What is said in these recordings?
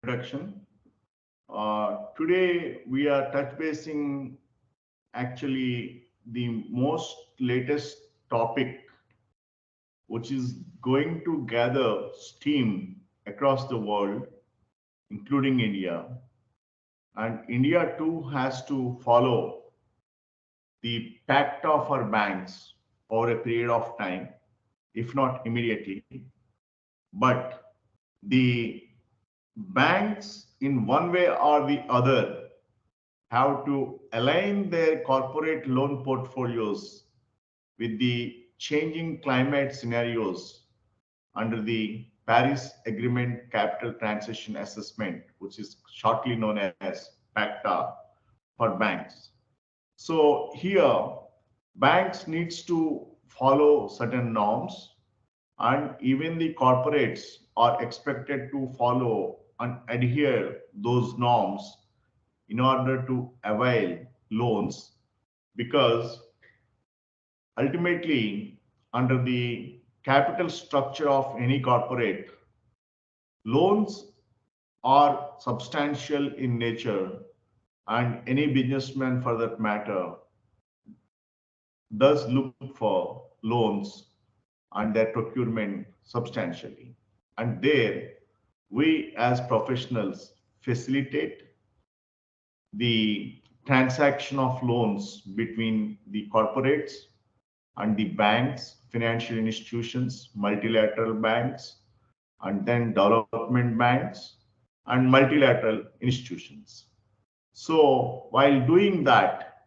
introduction. Today we are touch basing actually the most latest topic, which is going to gather steam across the world, including India. And India too has to follow the pact of our banks over a period of time, if not immediately. But the banks, in one way or the other, have to align their corporate loan portfolios with the changing climate scenarios under the Paris Agreement Capital Transition Assessment, which is shortly known as PACTA for banks. So here, banks needs to follow certain norms, and even the corporates are expected to follow and adhere those norms in order to avail loans, because ultimately, under the capital structure of any corporate, loans are substantial in nature, and any businessman for that matter does look for loans and their procurement substantially. And there, we as professionals facilitate the transaction of loans between the corporates and the banks, financial institutions, multilateral banks, and then development banks and multilateral institutions. So while doing that,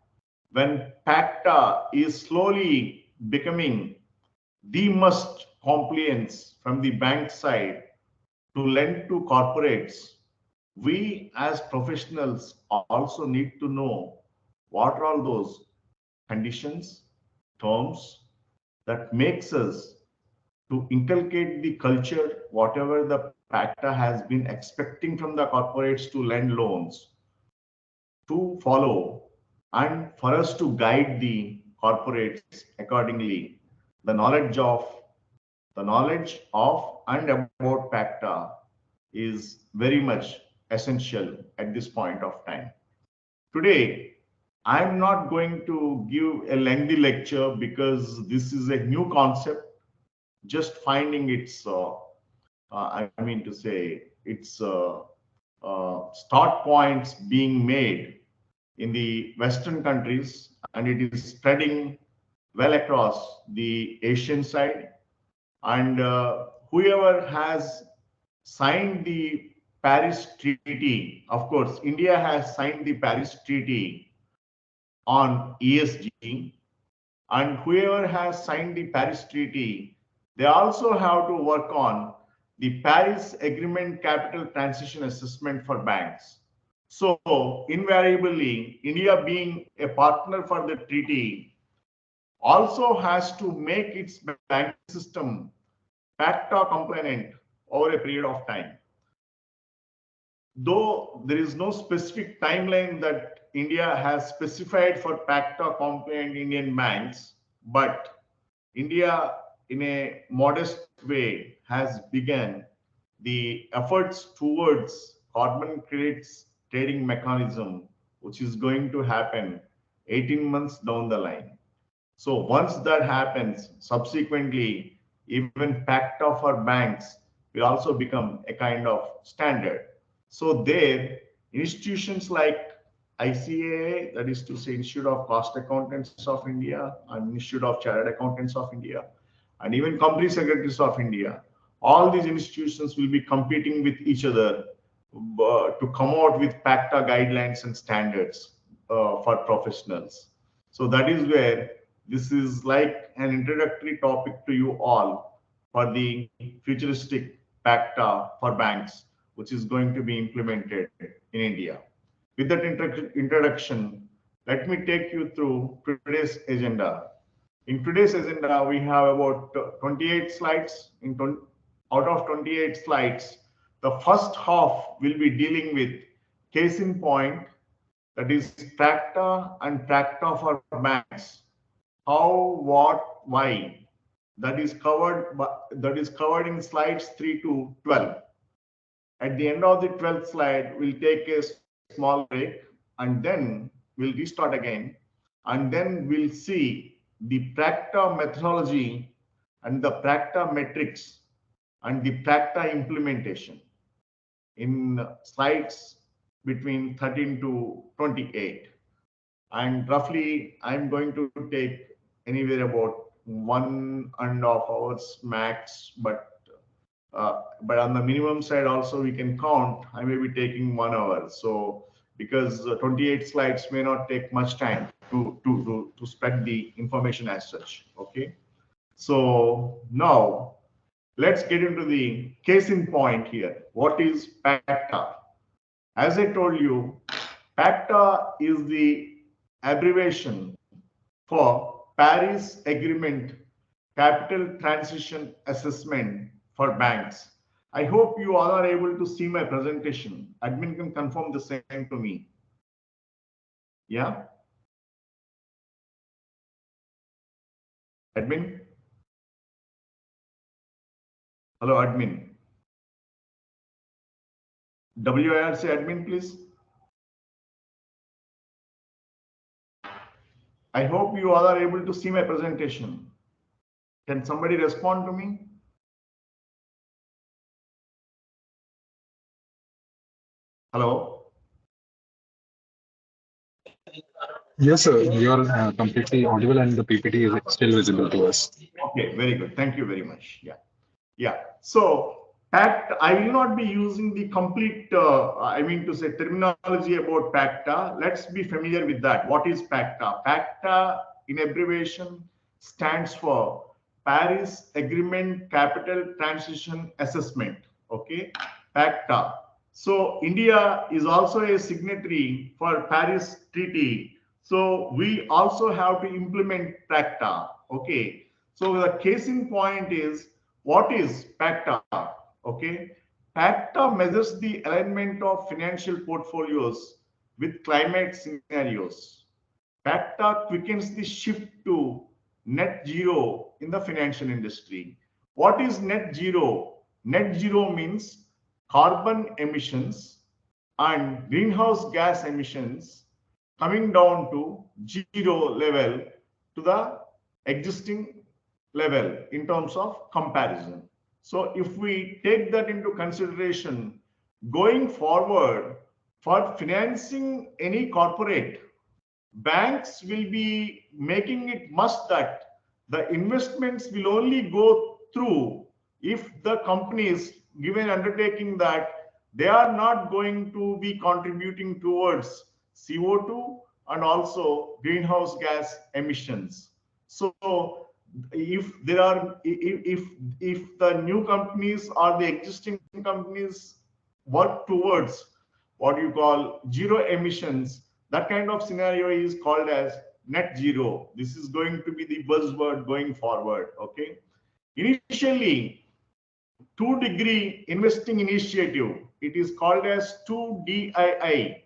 when PACTA is slowly becoming the must compliance from the bank side to lend to corporates, we as professionals also need to know what are all those conditions, terms that makes us to inculcate the culture, whatever the PACTA has been expecting from the corporates to lend loans, to follow, and for us to guide the corporates accordingly. The knowledge of and about PACTA is very much essential at this point of time. Today, I'm not going to give a lengthy lecture because this is a new concept, just finding its, I mean to say, its start points being made in the Western countries, and it is spreading well across the Asian side. And whoever has signed the Paris Treaty, of course, India has signed the Paris Treaty on ESG, and whoever has signed the Paris Treaty, they also have to work on the Paris Agreement Capital Transition Assessment for banks. So invariably, India being a partner for the treaty also has to make its banking system PACTA compliant over a period of time. Though there is no specific timeline that India has specified for PACTA compliant Indian banks, but India, in a modest way, has begun the efforts towards carbon credits trading mechanism, which is going to happen 18 months down the line. So once that happens, subsequently, even PACTA for banks will also become a kind of standard. So there, institutions like ICAI, that is to say Institute of Cost Accountants of India and Institute of Chartered Accountants of India, and even Company Secretaries of India, all these institutions will be competing with each other to come out with PACTA guidelines and standards for professionals. So that is where this is like an introductory topic to you all for the futuristic PACTA for banks, which is going to be implemented in India. With that introduction, let me take you through today's agenda. In today's agenda, we have about 28 slides. Out of 28 slides, the first half will be dealing with case in point, that is PACTA and PACTA for banks. How, what, why? That is covered in slides 3 to 12. At the end of the 12th slide, we'll take a small break and then we'll restart again. And then we'll see the PRACTA methodology and the PRACTA metrics and the PRACTA implementation in slides between 13 to 28. And roughly, I'm going to take anywhere about 1.5 hours max, but on the minimum side also we can count, I may be taking 1 hour. So because 28 slides may not take much time to spread the information as such. Okay. So now let's get into the case in point here. What is PACTA? As I told you, PACTA is the abbreviation for Paris Agreement Capital Transition Assessment for Banks. I hope you all are able to see my presentation. Admin can confirm the same to me. Yeah? Admin? Hello, admin. WIRC admin, please. I hope you all are able to see my presentation. Can somebody respond to me? Hello? Yes, sir. You're completely audible and the PPT is still visible to us. Okay, very good. Thank you very much. Yeah. Yeah. So PACTA, I will not be using the complete, I mean to say terminology about PACTA. Let's be familiar with that. What is PACTA? PACTA in abbreviation stands for Paris Agreement Capital Transition Assessment. Okay, PACTA. So India is also a signatory for Paris Treaty. So we also have to implement PACTA. Okay. So the case in point is, what is PACTA? Okay, PACTA measures the alignment of financial portfolios with climate scenarios. PACTA quickens the shift to net zero in the financial industry. What is net zero? Net zero means carbon emissions and greenhouse gas emissions coming down to zero level to the existing level in terms of comparison. So if we take that into consideration, going forward for financing any corporate, banks will be making it must that the investments will only go through if the companies given undertaking that they are not going to be contributing towards CO2 and also greenhouse gas emissions. So if there are if the new companies or the existing companies work towards what you call zero emissions, that kind of scenario is called as net zero. This is going to be the buzzword going forward. Okay, initially 2-degree investing initiative, it is called as 2DII,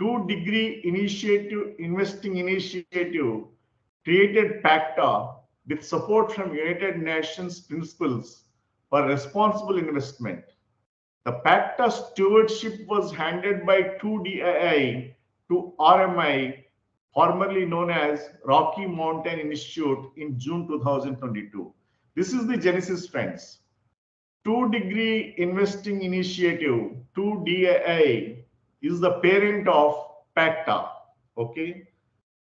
2-degree initiative investing initiative, created PACTA with support from United Nations principles for responsible investment. The PACTA stewardship was handed by 2DII to RMI, formerly known as Rocky Mountain Institute, in June 2022. This is the genesis, friends. 2-degree investing initiative, 2DII, is the parent of PACTA. Okay,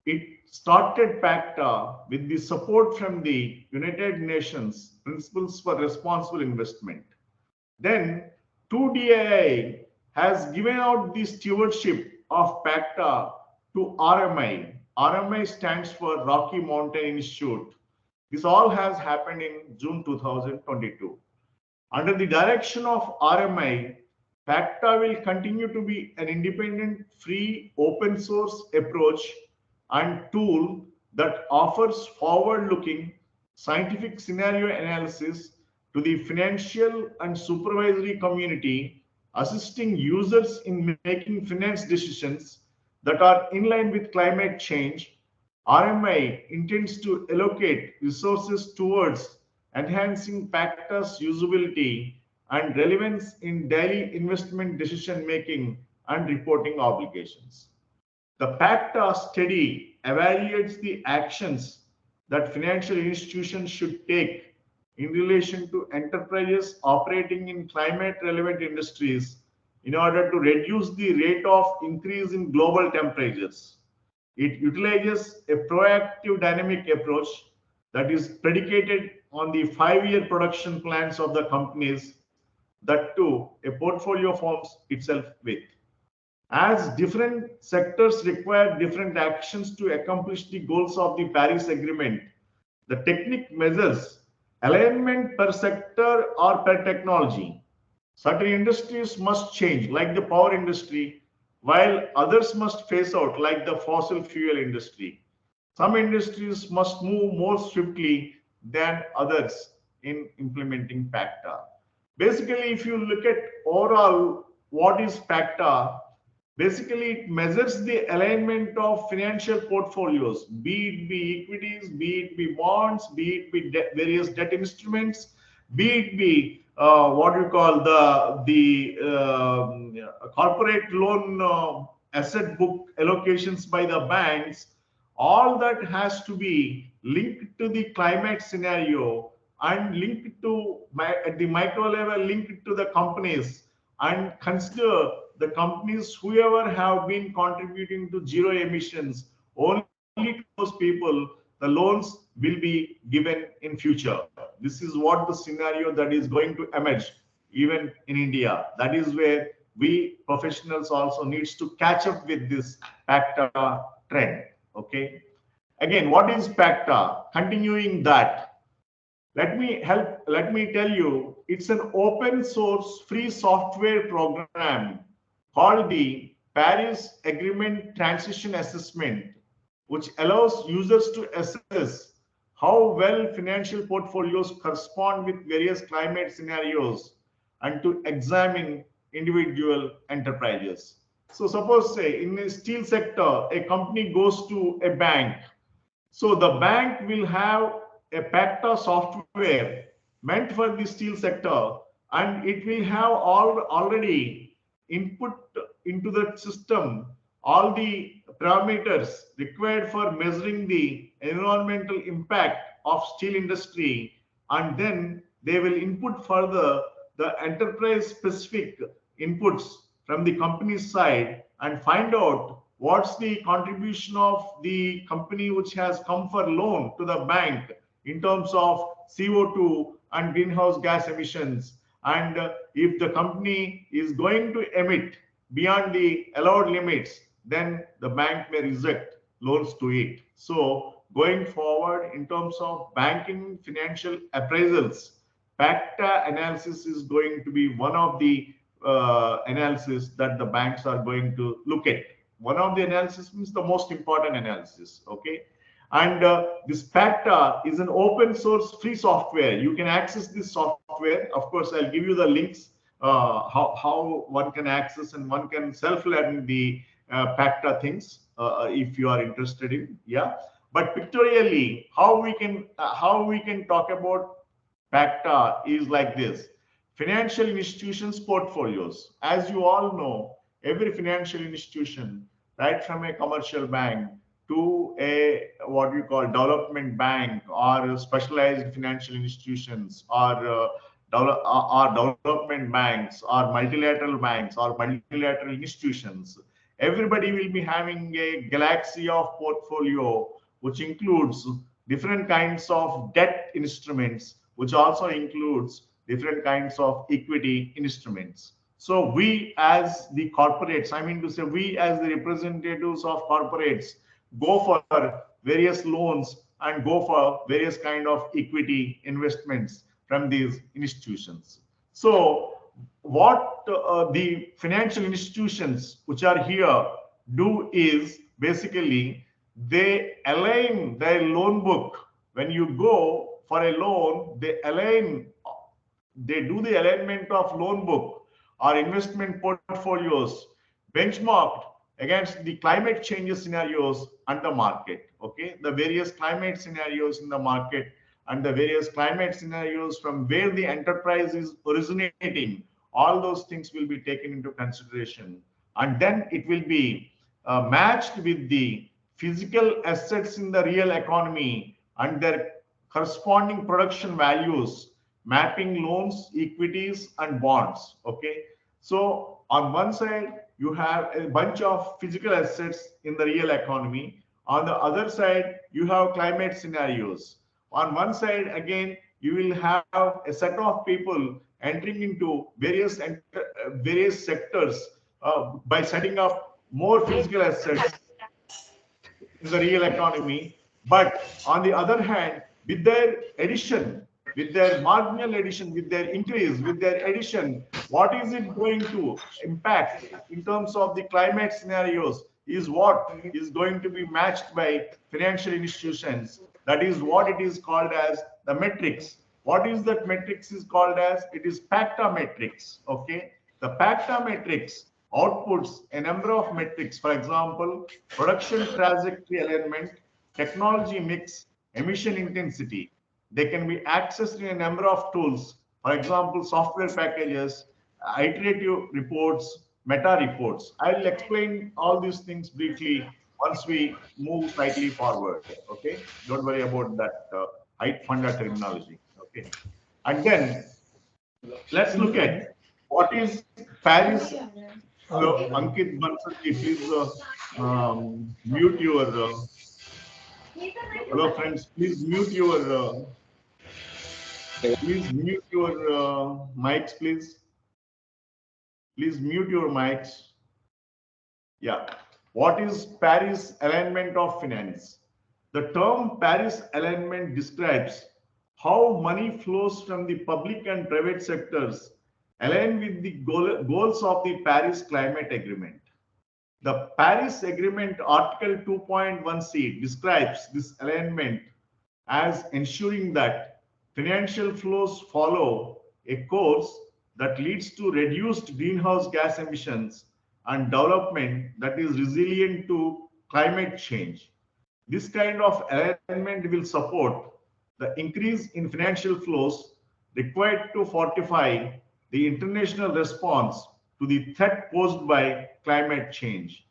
it started PACTA with the support from the United Nations Principles for Responsible Investment. Then 2DII has given out the stewardship of PACTA to RMI. RMI stands for Rocky Mountain Institute. This all has happened in June 2022. Under the direction of RMI, PACTA will continue to be an independent, free, open source approach and tool that offers forward-looking scientific scenario analysis to the financial and supervisory community, assisting users in making finance decisions that are in line with climate change. RMI intends to allocate resources towards enhancing PACTA's usability and relevance in daily investment decision making and reporting obligations. The PACTA study evaluates the actions that financial institutions should take in relation to enterprises operating in climate relevant industries in order to reduce the rate of increase in global temperatures. It utilizes a proactive dynamic approach that is predicated on the 5-year production plans of the companies that too a portfolio forms itself with. As different sectors require different actions to accomplish the goals of the Paris Agreement, the technique measures alignment per sector or per technology. Certain industries must change, like the power industry, while others must phase out, like the fossil fuel industry. Some industries must move more swiftly than others in implementing PACTA. Basically, if you look at overall what is PACTA, basically it measures the alignment of financial portfolios, be it be equities, be it be bonds, be it be various debt instruments, be it be what you call the corporate loan asset book allocations by the banks. All that has to be linked to the climate scenario and linked to at the micro level, linked to the companies, and consider the companies whoever have been contributing to zero emissions. Only to those people the loans will be given in future. This is what the scenario that is going to emerge even in India. That is where we professionals also needs to catch up with this PACTA trend. Okay. Again, what is PACTA? Continuing that, let me tell you, it's an open source free software program called the Paris Agreement Transition Assessment, which allows users to assess how well financial portfolios correspond with various climate scenarios and to examine individual enterprises. So suppose say in the steel sector, a company goes to a bank. So the bank will have a PACTA software meant for the steel sector, and it will have already input into the system all the parameters required for measuring the environmental impact of steel industry, and then they will input further the enterprise specific inputs from the company side and find out what's the contribution of the company which has come for loan to the bank in terms of CO2 and greenhouse gas emissions. And if the company is going to emit beyond the allowed limits, then the bank may reject loans to it. So going forward in terms of banking financial appraisals, PACTA analysis is going to be one of the analysis that the banks are going to look at. One of the analysis means the most important analysis. Okay. And this PACTA is an open source free software. You can access this software. Of course, I'll give you the links how one can access, and one can self-learn the PACTA things if you are interested in. Yeah. But pictorially, how we can talk about PACTA is like this. Financial institutions portfolios. As you all know, every financial institution, right from a commercial bank to a what we call development bank or specialized financial institutions or development banks or multilateral institutions, everybody will be having a galaxy of portfolio which includes different kinds of debt instruments, which also includes different kinds of equity instruments. So we as the corporates, I mean to say we as the representatives of corporates, go for various loans and go for various kind of equity investments from these institutions. So what the financial institutions which are here do is basically they align their loan book. When you go for a loan, they do the alignment of loan book or investment portfolios benchmarked against the climate changes scenarios and the market. Okay, the various climate scenarios in the market and the various climate scenarios from where the enterprise is originating, all those things will be taken into consideration. And then it will be matched with the physical assets in the real economy and their corresponding production values, mapping loans, equities, and bonds. Okay. So on one side, you have a bunch of physical assets in the real economy. On the other side, you have climate scenarios. On one side, again, you will have a set of people entering into various sectors by setting up more physical assets in the real economy. But on the other hand, with their addition, with their marginal addition, with their increase, with their addition, what is it going to impact in terms of the climate scenarios is what is going to be matched by financial institutions. That is what it is called as the metrics. What is that metrics is called as? It is PACTA metrics. Okay. The PACTA metrics outputs a number of metrics. For example, production trajectory alignment, technology mix, emission intensity. They can be accessed in a number of tools. For example, software packages, iterative reports, meta reports. I'll explain all these things briefly once we move slightly forward. Okay, don't worry about that height funda terminology. Okay, and then let's look at what is Paris. So, Ankit Bansal, please mute your. Hello, friends. Please mute your mics, please. Please mute your mics. Yeah. What is Paris alignment of finance? The term Paris alignment describes how money flows from the public and private sectors align with the goals of the Paris Climate Agreement. The Paris Agreement Article 2.1c describes this alignment as ensuring that financial flows follow a course that leads to reduced greenhouse gas emissions and development that is resilient to climate change. This kind of alignment will support the increase in financial flows required to fortify the international response to the threat posed by climate change.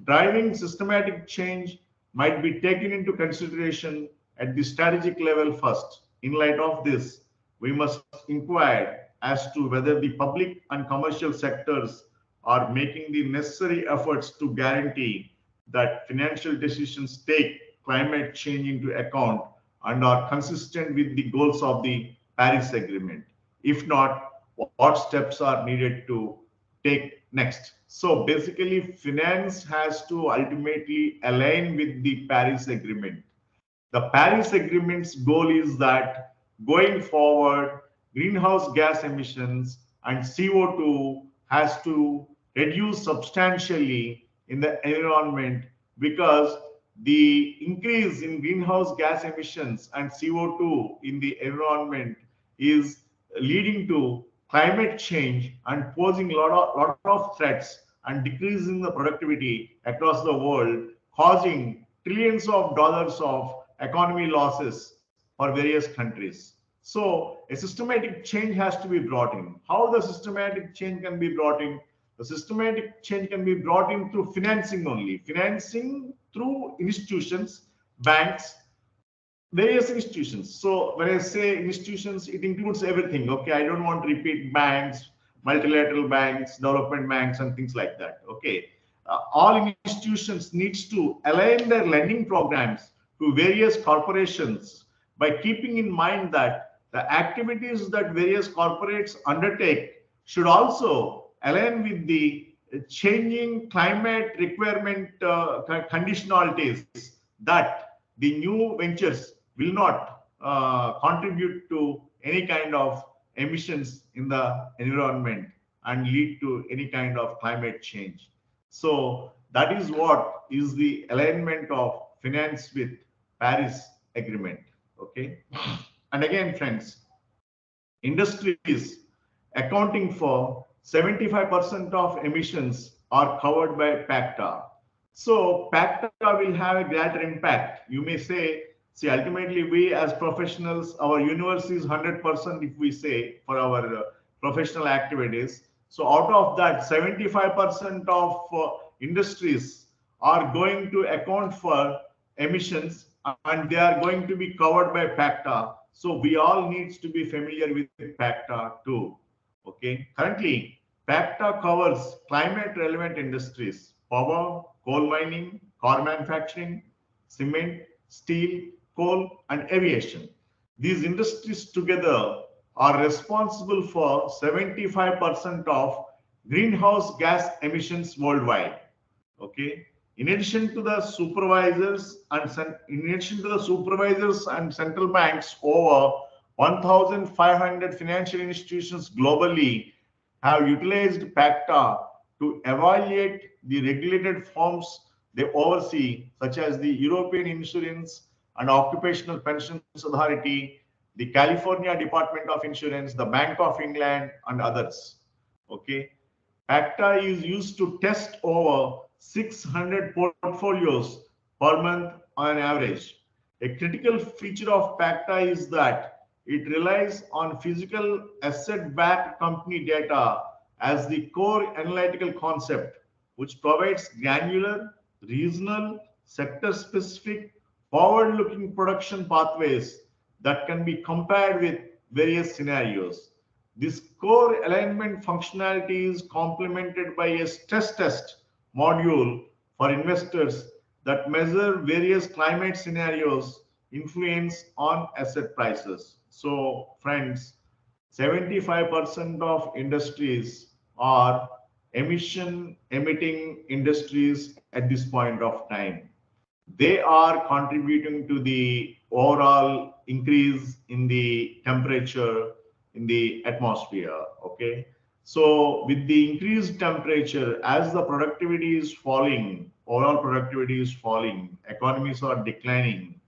Driving systematic change might be taken into consideration at the strategic level first. In light of this, we must inquire as to whether the public and commercial sectors are making the necessary efforts to guarantee that financial decisions take climate change into account and are consistent with the goals of the Paris Agreement. If not, what steps are needed to take next? So basically, finance has to ultimately align with the Paris Agreement. The Paris Agreement's goal is that going forward, greenhouse gas emissions and CO2 has to reduce substantially in the environment because the increase in greenhouse gas emissions and CO2 in the environment is leading to climate change and posing a lot of threats and decreasing the productivity across the world, causing trillions of dollars of economy losses for various countries. So a systematic change has to be brought in. How the systematic change can be brought in? The systematic change can be brought in through financing only. Financing through institutions, banks, various institutions. So when I say institutions, it includes everything. Okay, I don't want to repeat banks, multilateral banks, development banks, and things like that. Okay, all institutions needs to align their lending programs to various corporations by keeping in mind that the activities that various corporates undertake should also align with the changing climate requirement conditionalities that the new ventures will not contribute to any kind of emissions in the environment and lead to any kind of climate change. So that is what is the alignment of finance with Paris Agreement. Okay. And again, friends, industries accounting for 75% of emissions are covered by PACTA. So PACTA will have a greater impact. You may say See, ultimately, we as professionals, our universe is 100% if we say for our professional activities. So out of that, 75% of industries are going to account for emissions and they are going to be covered by PACTA. So we all needs to be familiar with PACTA too. Okay. Currently, PACTA covers climate relevant industries, power, coal mining, car manufacturing, cement, steel, coal, and aviation. These industries together are responsible for 75% of greenhouse gas emissions worldwide. Okay. In addition to the supervisors and central banks, over 1,500 financial institutions globally have utilized PACTA to evaluate the regulated firms they oversee, such as the European Insurance and Occupational Pensions Authority, the California Department of Insurance, the Bank of England, and others. Okay. PACTA is used to test over 600 portfolios per month on average. A critical feature of PACTA is that it relies on physical asset-backed company data as the core analytical concept, which provides granular, regional, sector-specific, forward-looking production pathways that can be compared with various scenarios. This core alignment functionality is complemented by a stress test module for investors that measure various climate scenarios influence on asset prices. So friends, 75% of industries are emission emitting industries at this point of time. They are contributing to the overall increase in the temperature in the atmosphere. Okay. So with the increased temperature, as the productivity is falling, overall productivity is falling, economies are declining.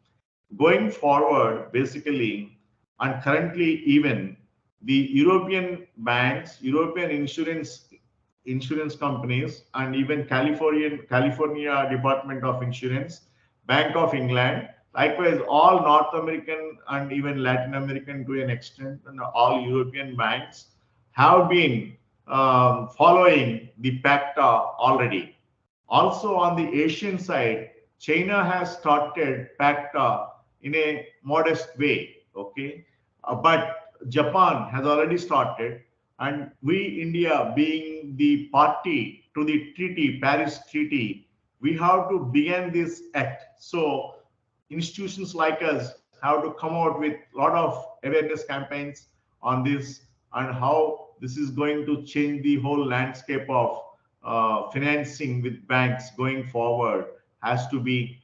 Going forward, basically, and currently even the European banks, European insurance companies, and even California Department of Insurance, Bank of England, likewise all North American and even Latin American to an extent, and all European banks have been following the PACTA already. Also on the Asian side, China has started PACTA in a modest way. Okay, but Japan has already started, and we, India, being the party to the treaty, Paris Treaty, we have to begin this act. So institutions like us have to come out with a lot of awareness campaigns on this and how this is going to change the whole landscape of financing with banks going forward. Has to be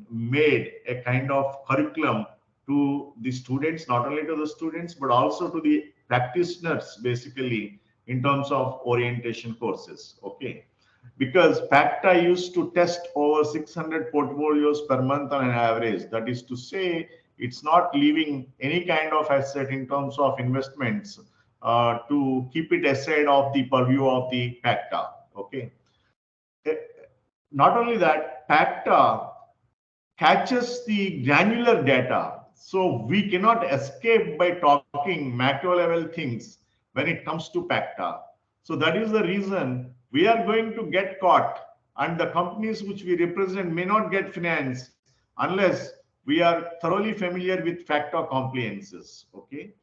made a kind of curriculum to the students, not only to the students, but also to the practitioners, basically, in terms of orientation courses. Okay. Because PACTA used to test over 600 portfolios per month on an average. That is to say, it's not leaving any kind of asset in terms of investments to keep it aside of the purview of the PACTA. Okay. Not only that, PACTA catches the granular data. So we cannot escape by talking macro level things when it comes to PACTA. So that is the reason we are going to get caught, and the companies which we represent may not get finance unless we are thoroughly familiar with PACTA compliances. Okay.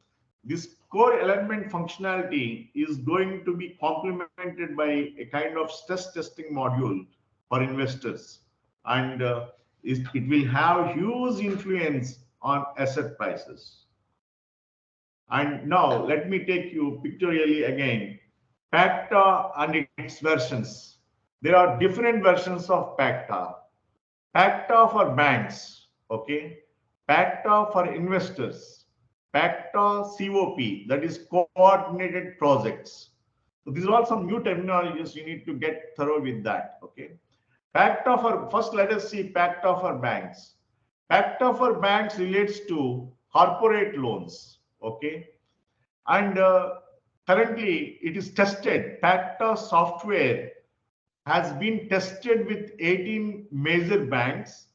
This core element functionality is going to be complemented by a kind of stress testing module for investors, and it will have huge influence on asset prices. And now let me take you pictorially again. PACTA and its versions. There are different versions of PACTA. PACTA for banks, okay? PACTA for investors. PACTA COP, that is coordinated projects. So these are all some new terminologies. You need to get thorough with that, okay? PACTA for, first let us see PACTA for banks. PACTA for banks relates to corporate loans, okay? And currently it is tested. PACTA software has been tested with 18 major banks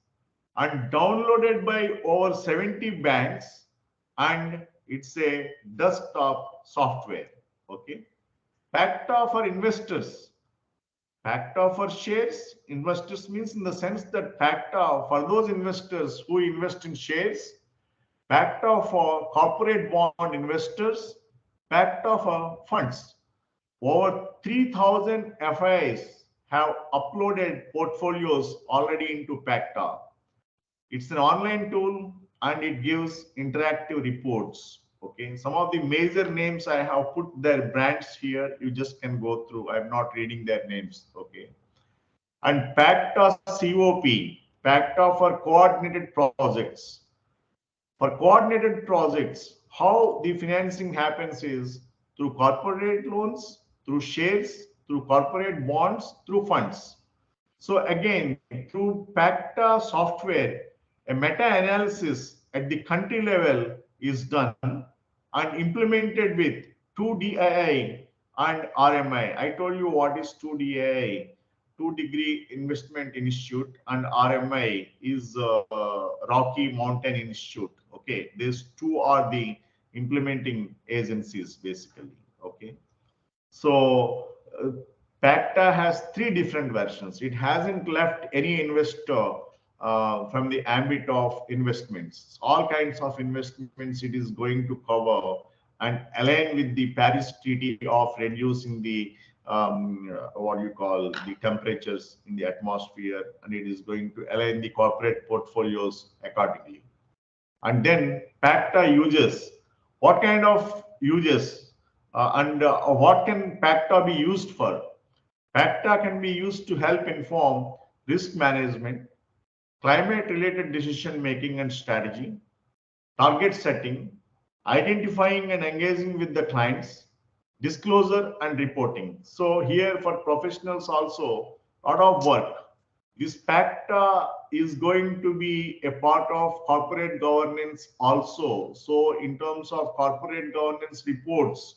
and downloaded by over 70 banks, and it's a desktop software. Okay. PACTA for investors. PACTA for shares. Investors means in the sense that PACTA for those investors who invest in shares, PACTA for corporate bond investors, PACTA for funds. Over 3,000 FIs have uploaded portfolios already into PACTA. It's an online tool and it gives interactive reports. Okay, some of the major names I have put their brands here. You just can go through. I'm not reading their names. Okay, and PACTA COP, PACTA for coordinated projects. For coordinated projects, how the financing happens is through corporate loans, through shares, through corporate bonds, through funds. So again, through PACTA software, a meta-analysis at the country level is done and implemented with 2DII and RMI. I told you what is 2DII, 2 Degree Investment Institute, and RMI is Rocky Mountain Institute. Okay, these two are the implementing agencies basically. Okay, so PACTA has three different versions. It hasn't left any investor from the ambit of investments. All kinds of investments it is going to cover and align with the Paris Treaty of reducing the what you call the temperatures in the atmosphere, and it is going to align the corporate portfolios accordingly. And then PACTA uses, what kind of uses and what can PACTA be used for? PACTA can be used to help inform risk management, climate related decision making and strategy, target setting, identifying and engaging with the clients, disclosure and reporting. So here for professionals also, a lot of work. This PACTA is going to be a part of corporate governance also. So in terms of corporate governance reports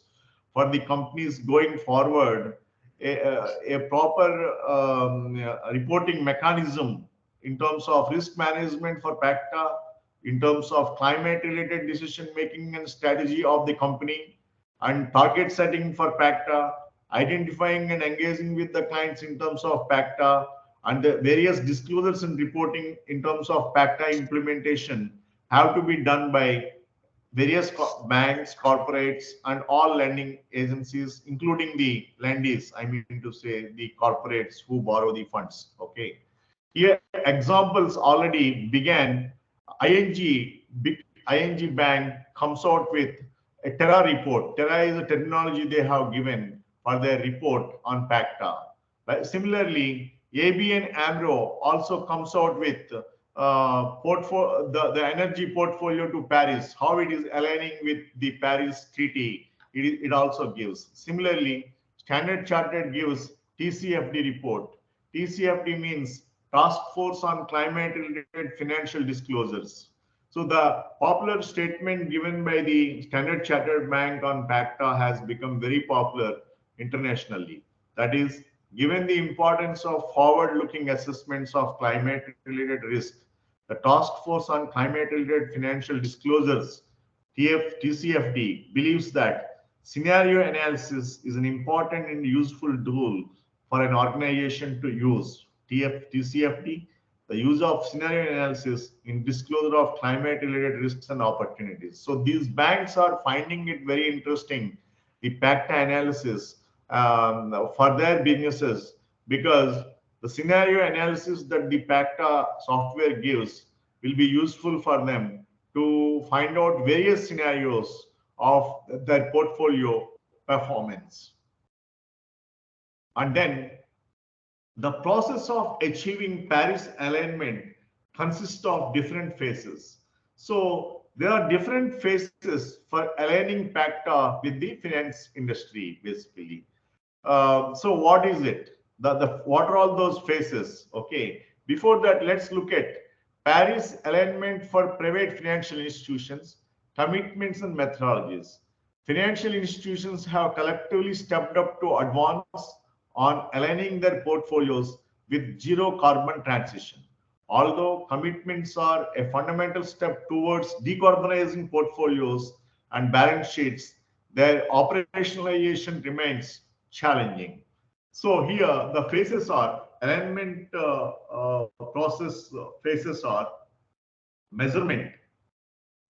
for the companies going forward, a proper reporting mechanism in terms of risk management for PACTA, in terms of climate related decision making and strategy of the company, and target setting for PACTA, identifying and engaging with the clients in terms of PACTA, and the various disclosures and reporting in terms of PACTA implementation have to be done by various banks, corporates, and all lending agencies, including the lendees. I mean to say the corporates who borrow the funds. Okay. Here, examples already began. Big ING Bank comes out with a Terra report. Terra is a terminology they have given for their report on PACTA. But similarly, ABN AMRO also comes out with the energy portfolio to Paris, how it is aligning with the Paris Treaty. It also gives. Similarly, Standard Chartered gives TCFD report. TCFD means Task Force on Climate Related Financial Disclosures. So the popular statement given by the Standard Chartered Bank on PACTA has become very popular internationally. That is, given the importance of forward-looking assessments of climate-related risk, the Task Force on Climate-Related Financial Disclosures, TCFD, believes that scenario analysis is an important and useful tool for an organization to use. TCFD, the use of scenario analysis in disclosure of climate-related risks and opportunities. So these banks are finding it very interesting, the PACTA analysis for their businesses, because the scenario analysis that the PACTA software gives will be useful for them to find out various scenarios of their portfolio performance. And then the process of achieving Paris alignment consists of different phases. So there are different phases for aligning PACTA with the finance industry, basically. So what is it? What are all those phases? Okay. Before that, let's look at Paris alignment for private financial institutions, commitments and methodologies. Financial institutions have collectively stepped up to advance on aligning their portfolios with zero carbon transition. Although commitments are a fundamental step towards decarbonizing portfolios and balance sheets, their operationalization remains challenging. So here the phases are alignment process phases are measurement,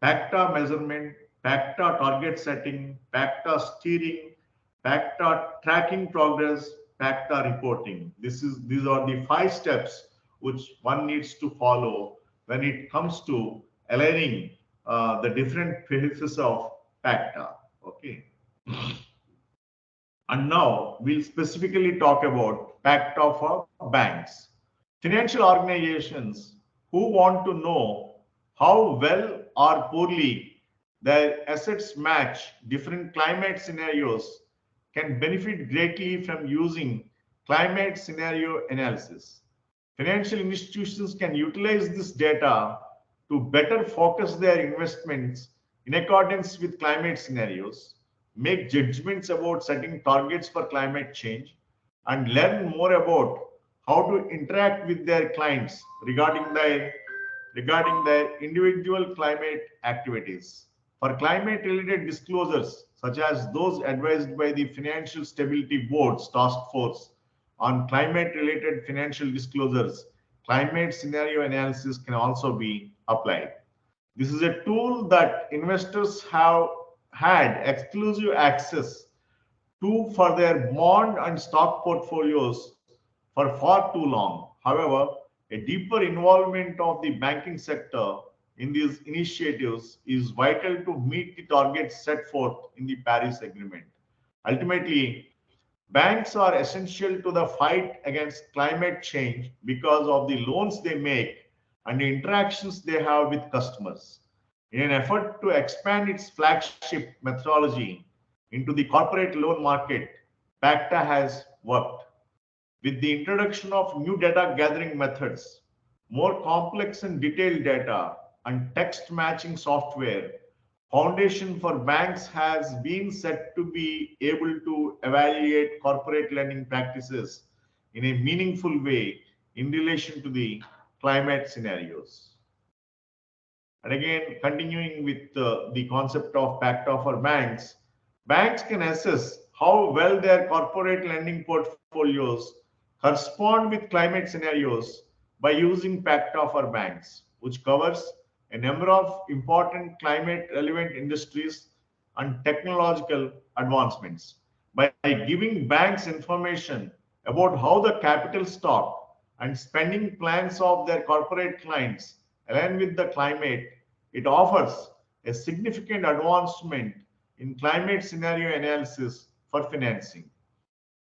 PACTA measurement, PACTA target setting, PACTA steering, PACTA tracking progress, PACTA reporting. These are the 5 steps which one needs to follow when it comes to aligning the different phases of PACTA. Okay. And now we'll specifically talk about PACTA for banks. Financial organizations who want to know how well or poorly their assets match different climate scenarios can benefit greatly from using climate scenario analysis. Financial institutions can utilize this data to better focus their investments in accordance with climate scenarios, make judgments about setting targets for climate change, and learn more about how to interact with their clients regarding their individual climate activities. For climate related disclosures, such as those advised by the Financial Stability Board's Task Force on climate related financial disclosures, climate scenario analysis can also be applied. This is a tool that investors have had exclusive access to for their bond and stock portfolios for far too long. However, a deeper involvement of the banking sector in these initiatives is vital to meet the targets set forth in the Paris Agreement. Ultimately, banks are essential to the fight against climate change because of the loans they make and the interactions they have with customers. In an effort to expand its flagship methodology into the corporate loan market, PACTA has worked. With the introduction of new data gathering methods, more complex and detailed data, and text matching software, foundation for banks has been set to be able to evaluate corporate lending practices in a meaningful way in relation to the climate scenarios. And again, continuing with the concept of PACTA for banks, banks can assess how well their corporate lending portfolios correspond with climate scenarios by using PACTA for banks, which covers a number of important climate relevant industries and technological advancements. By giving banks information about how the capital stock and spending plans of their corporate clients align with the climate, it offers a significant advancement in climate scenario analysis for financing.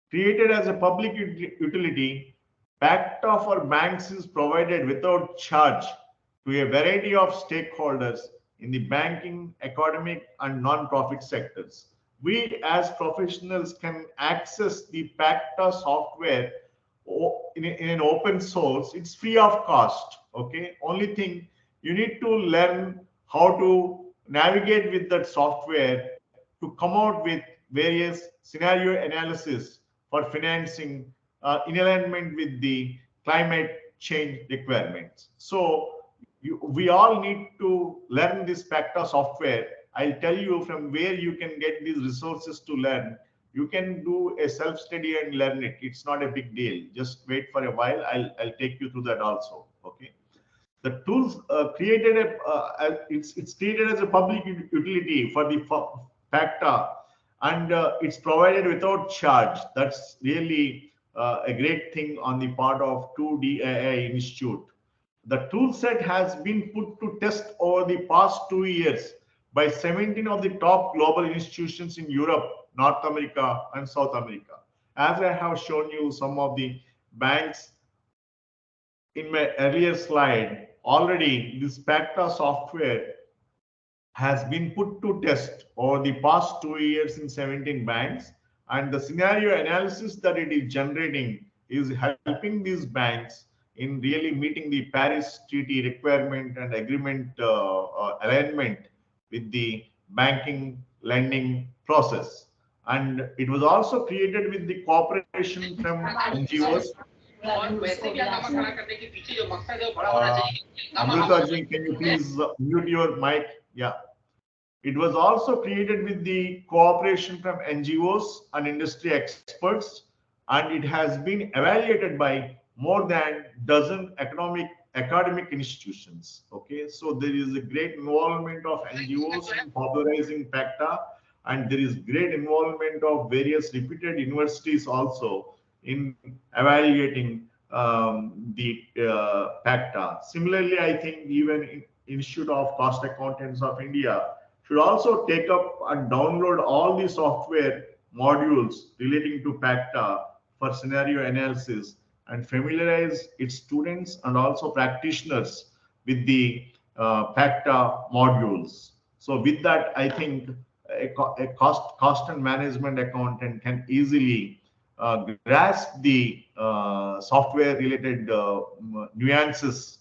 Created as a public utility, PACTA for banks is provided without charge to a variety of stakeholders in the banking, academic, and non-profit sectors. We as professionals can access the PACTA software in an open source. It's free of cost. Okay. Only thing you need to learn how to navigate with that software to come out with various scenario analysis for financing in alignment with the climate change requirements. So we all need to learn this PACTA software. I'll tell you from where you can get these resources to learn. You can do a self-study and learn it. It's not a big deal. Just wait for a while. I'll take you through that also. Okay. The tools it's treated as a public utility for the PACTA, and it's provided without charge. That's really a great thing on the part of 2DAI Institute. The tool set has been put to test over the past 2 years by 17 of the top global institutions in Europe, North America, and South America. As I have shown you some of the banks in my earlier slide, already this PACTA software has been put to test over the past 2 years in 17 banks, and the scenario analysis that it is generating is helping these banks in really meeting the Paris Treaty requirement and agreement alignment with the banking lending process. And it was also created with the cooperation from NGOs Amrita ji, can you please mute your mic? Yeah. It was also created with the cooperation from NGOs and industry experts, and it has been evaluated by more than dozen academic institutions. Okay, so there is a great involvement of NGOs in popularizing PACTA, and there is great involvement of various reputed universities also in evaluating the PACTA. Similarly, I think even Institute of Cost Accountants of India should also take up and download all the software modules relating to PACTA for scenario analysis and familiarize its students and also practitioners with the PACTA modules. So with that, I think a cost and management accountant can easily grasp the software related nuances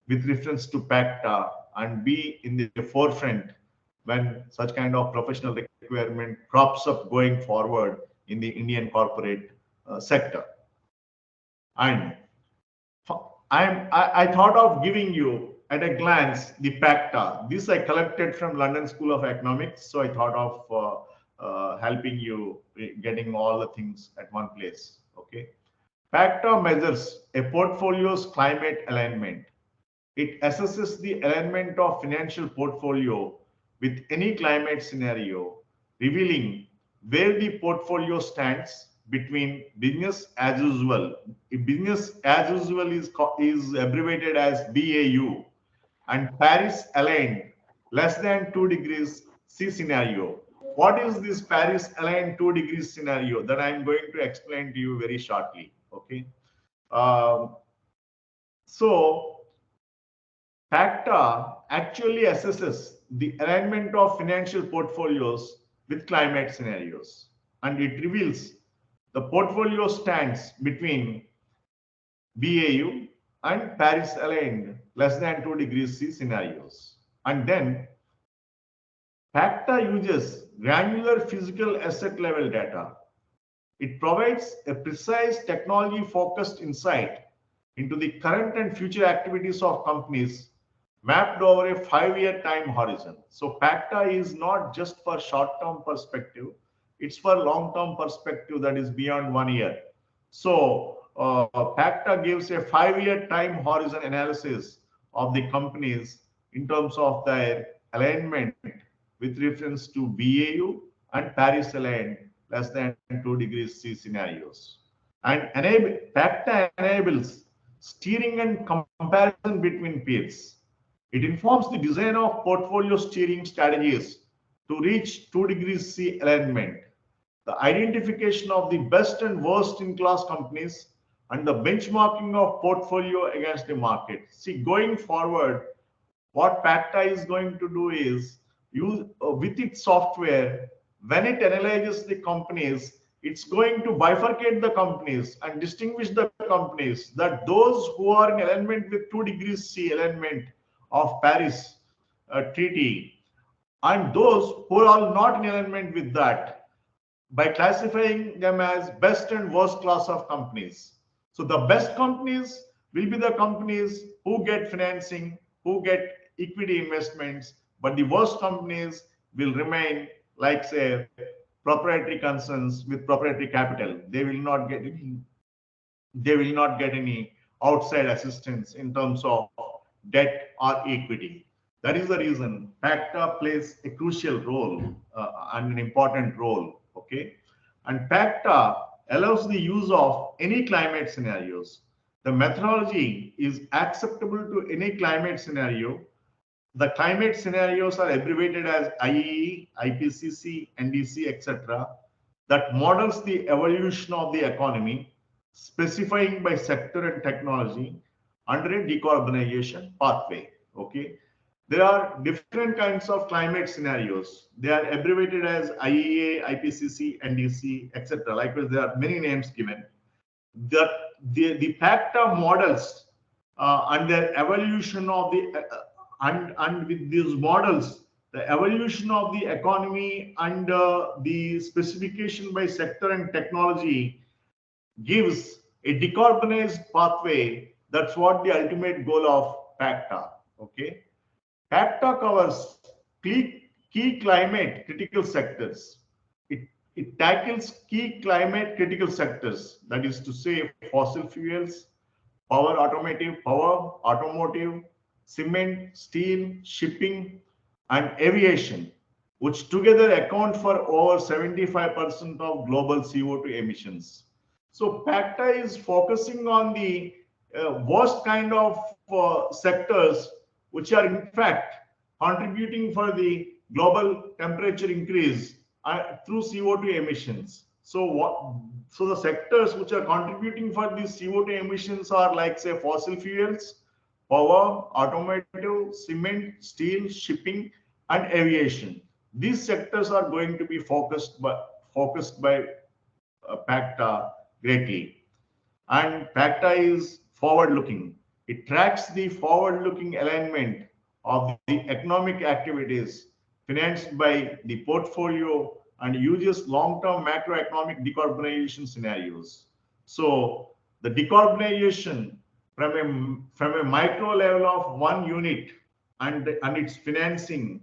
with reference to PACTA and be in the forefront when such kind of professional requirement crops up going forward in the Indian corporate sector. And I thought of giving you at a glance the PACTA. This I collected from London School of Economics, so I thought of helping you getting all the things at one place. Okay, PACTA measures a portfolio's climate alignment. It assesses the alignment of financial portfolio with any climate scenario, revealing where the portfolio stands between business as usual. Business as usual is abbreviated as BAU, and Paris aligned less than 2 degrees C scenario. What is this Paris aligned 2 degrees scenario that I'm going to explain to you very shortly? Okay. So PACTA actually assesses the alignment of financial portfolios with climate scenarios, and it reveals the portfolio stands between BAU and Paris aligned less than 2 degrees C scenarios. And then PACTA uses granular physical asset level data. It provides a precise technology focused insight into the current and future activities of companies mapped over a 5-year time horizon. So PACTA is not just for short-term perspective, it's for long-term perspective that is beyond 1 year. So PACTA gives a 5-year time horizon analysis of the companies in terms of their alignment with reference to BAU and Paris aligned less than 2 degrees C scenarios. And PACTA enables steering and comparison between peers. It informs the design of portfolio steering strategies to reach 2 degrees C alignment, the identification of the best and worst in class companies, and the benchmarking of portfolio against the market. See, going forward, what PACTA is going to do is use with its software, when it analyzes the companies, it's going to bifurcate the companies and distinguish the companies, that those who are in alignment with 2 degrees C alignment of Paris Treaty and those who are not in alignment with that, by classifying them as best and worst class of companies. So the best companies will be the companies who get financing, who get equity investments, but the worst companies will remain like, say, proprietary concerns with proprietary capital. They will not get any outside assistance in terms of debt or equity. That is the reason PACTA plays a crucial role and an important role. Okay, and PACTA allows the use of any climate scenarios. The methodology is acceptable to any climate scenario. The climate scenarios are abbreviated as IEE, IPCC, NDC, etc. That models the evolution of the economy, specifying by sector and technology under a decarbonization pathway. Okay, there are different kinds of climate scenarios. They are abbreviated as IEA, IPCC, NDC, etc. Likewise, there are many names given. The PACTA models and their evolution of the and with these models, the evolution of the economy and the specification by sector and technology gives a decarbonized pathway. That's what the ultimate goal of PACTA. Okay, PACTA covers key climate critical sectors. It, it tackles key climate critical sectors, that is to say, fossil fuels, automotive, cement, steel, shipping, and aviation, which together account for over 75% of global CO2 emissions. So PACTA is focusing on the worst kind of sectors which are in fact contributing for the global temperature increase through CO2 emissions. So the sectors which are contributing for these CO2 emissions are like say fossil fuels, power, automotive, cement, steel, shipping, and aviation. These sectors are going to be focused by PACTA greatly. And PACTA is forward-looking. It tracks the forward-looking alignment of the economic activities financed by the portfolio and uses long-term macroeconomic decarbonization scenarios. So the decarbonization from a micro level of one unit and its financing,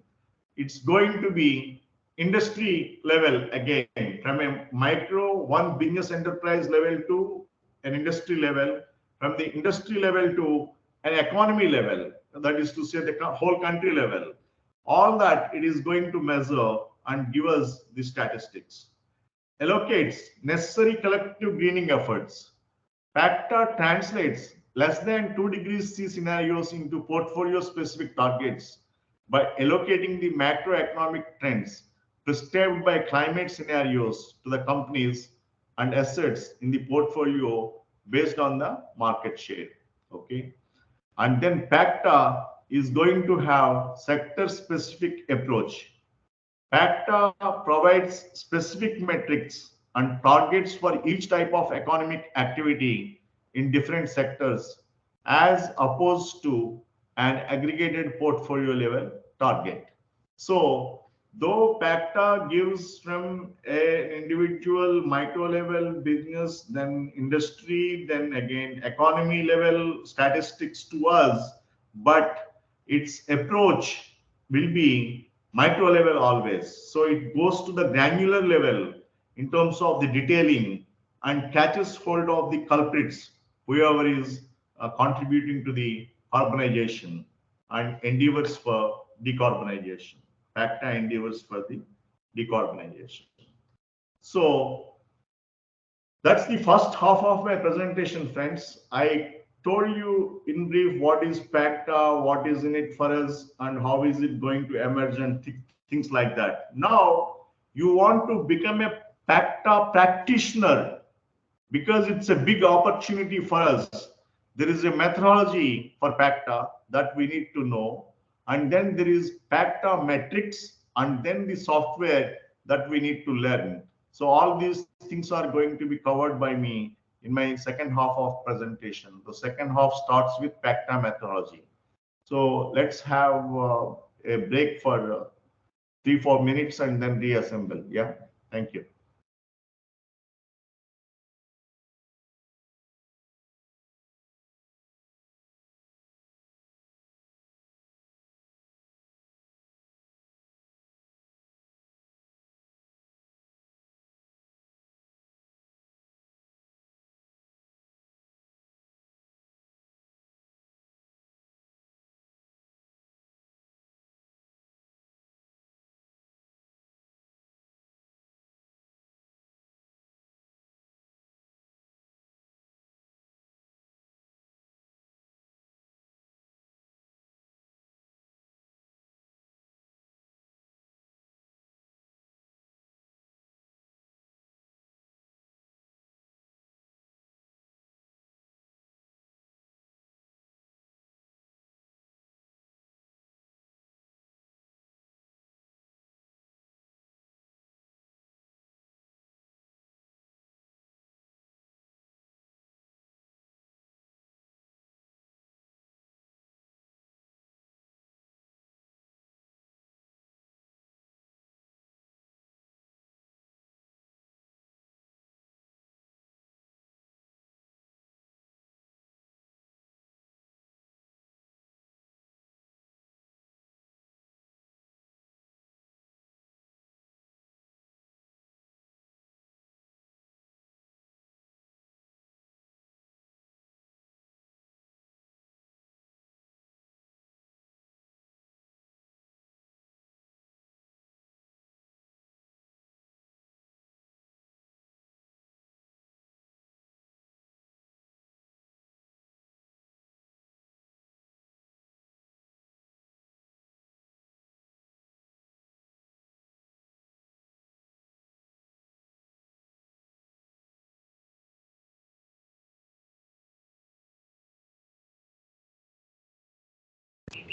it's going to be industry level again, from a micro one business enterprise level to an industry level, from the industry level to an economy level, that is to say the whole country level. All that it is going to measure and give us the statistics. Allocates necessary collective greening efforts. PACTA translates less than 2 degrees C scenarios into portfolio specific targets by allocating the macroeconomic trends prescribed by climate scenarios to the companies and assets in the portfolio based on the market share. Okay. And then PACTA is going to have sector specific approach. PACTA provides specific metrics and targets for each type of economic activity in different sectors as opposed to an aggregated portfolio level target. So, though PACTA gives from an individual micro level business, then industry, then again economy level statistics to us, but its approach will be micro level always. So it goes to the granular level in terms of the detailing and catches hold of the culprits, whoever is contributing to the urbanization and endeavors for decarbonization. PACTA endeavors for the decarbonization. So that's the first half of my presentation, friends. I told you in brief what is PACTA, what is in it for us, and how is it going to emerge and things like that. Now, you want to become a PACTA practitioner because it's a big opportunity for us. There is a methodology for PACTA that we need to know, and then there is PACTA metrics, and then the software that we need to learn. So all these things are going to be covered by me in my second half of presentation. The second half starts with PACTA methodology. So let's have a break for 3-4 minutes and then reassemble. Yeah, thank you.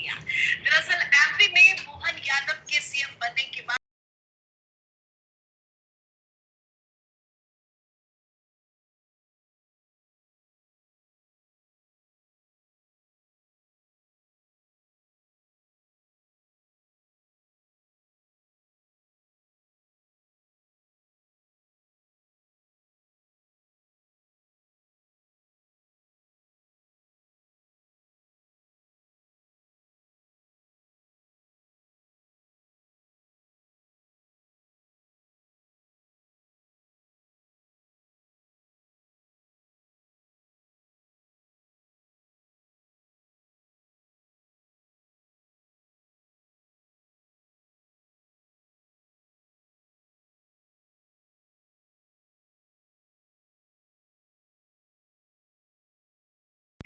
दिया। दरअसल MP में मोहन यादव के CM बनने के बाद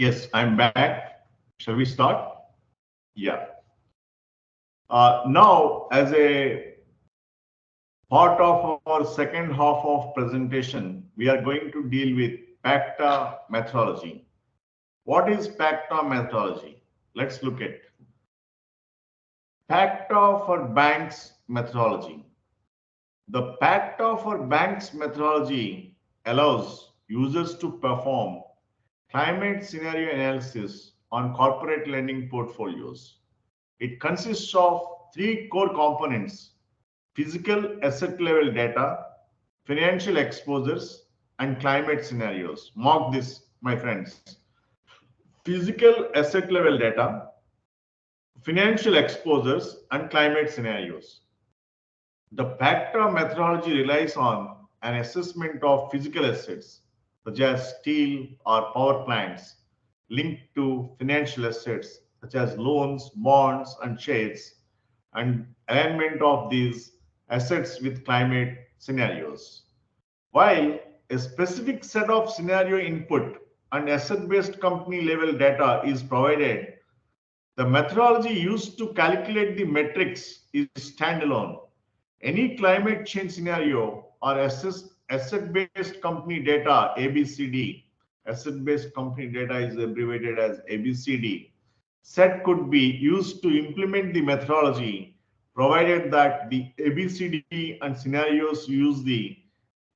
Yes, I'm back. Shall we start? Yeah. Now, as a part of our second half of presentation, we are going to deal with PACTA methodology. What is PACTA methodology? Let's look at PACTA for banks methodology. The PACTA for banks methodology allows users to perform climate scenario analysis on corporate lending portfolios. It consists of three core components: physical asset level data, financial exposures, and climate scenarios. Mark this, my friends. Physical asset level data, financial exposures, and climate scenarios. The PACTA methodology relies on an assessment of physical assets, such as steel or power plants, linked to financial assets, such as loans, bonds, and shares, and alignment of these assets with climate scenarios. While a specific set of scenario input and asset-based company level data is provided, the methodology used to calculate the metrics is standalone. Any climate change scenario or asset-based company data, ABCD, asset-based company data is abbreviated as ABCD, set could be used to implement the methodology, provided that the ABCD and scenarios use the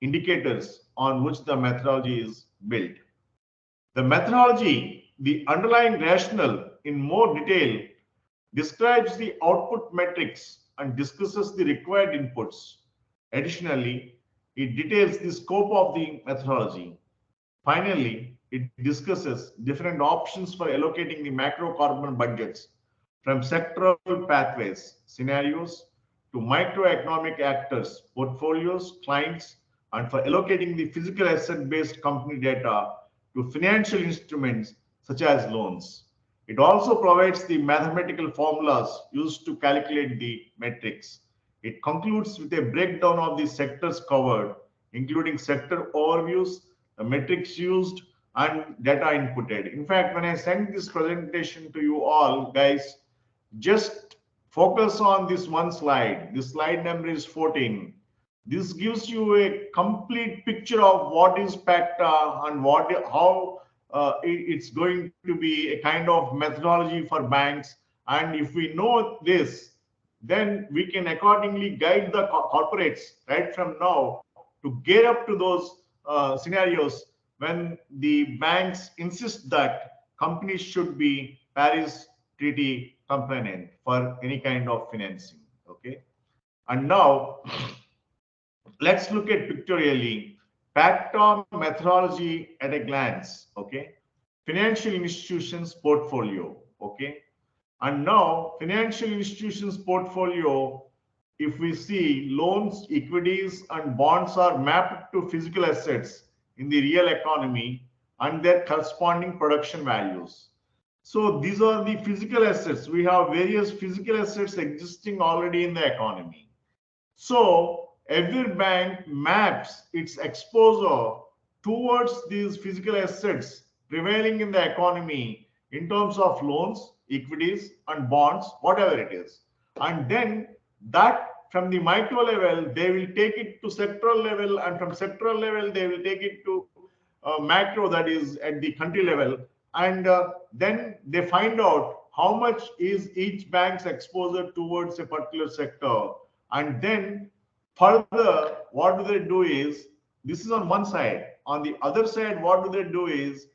indicators on which the methodology is built. The methodology, the underlying rationale in more detail, describes the output metrics and discusses the required inputs. Additionally, it details the scope of the methodology. Finally, it discusses different options for allocating the macro carbon budgets, from sectoral pathways, scenarios, to microeconomic actors, portfolios, clients, and for allocating the physical asset-based company data to financial instruments such as loans. It also provides the mathematical formulas used to calculate the metrics. It concludes with a breakdown of the sectors covered, including sector overviews, the metrics used, and data inputted. In fact, when I sent this presentation to you all, guys, just focus on this one slide. This slide number is 14. This gives you a complete picture of what is PACTA and how it's going to be a kind of methodology for banks. And if we know this, then we can accordingly guide the corporates right from now to gear up to those scenarios when the banks insist that companies should be Paris Treaty compliant for any kind of financing. Okay. And now let's look at pictorially PACTA methodology at a glance. Okay. Financial institutions portfolio. Okay. And now financial institutions portfolio, if we see loans, equities, and bonds are mapped to physical assets in the real economy and their corresponding production values. So these are the physical assets. We have various physical assets existing already in the economy. So every bank maps its exposure towards these physical assets prevailing in the economy in terms of loans, equities, and bonds, whatever it is. And then that from the micro level, they will take it to sectoral level, and from sectoral level, they will take it to macro, that is at the country level. And then they find out how much is each bank's exposure towards a particular sector. And then further, what do they do is, this is on one side. On the other side, what do they do is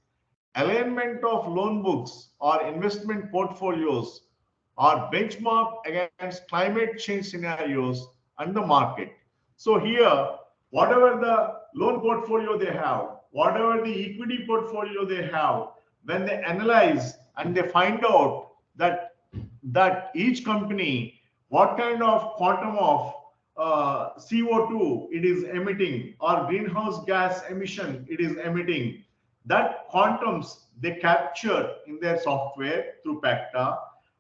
alignment of loan books or investment portfolios are benchmarked against climate change scenarios and the market. So here, whatever the loan portfolio they have, whatever the equity portfolio they have, when they analyze and they find out that each company, what kind of quantum of CO2 it is emitting or greenhouse gas emission it is emitting, that quantums they capture in their software through PACTA,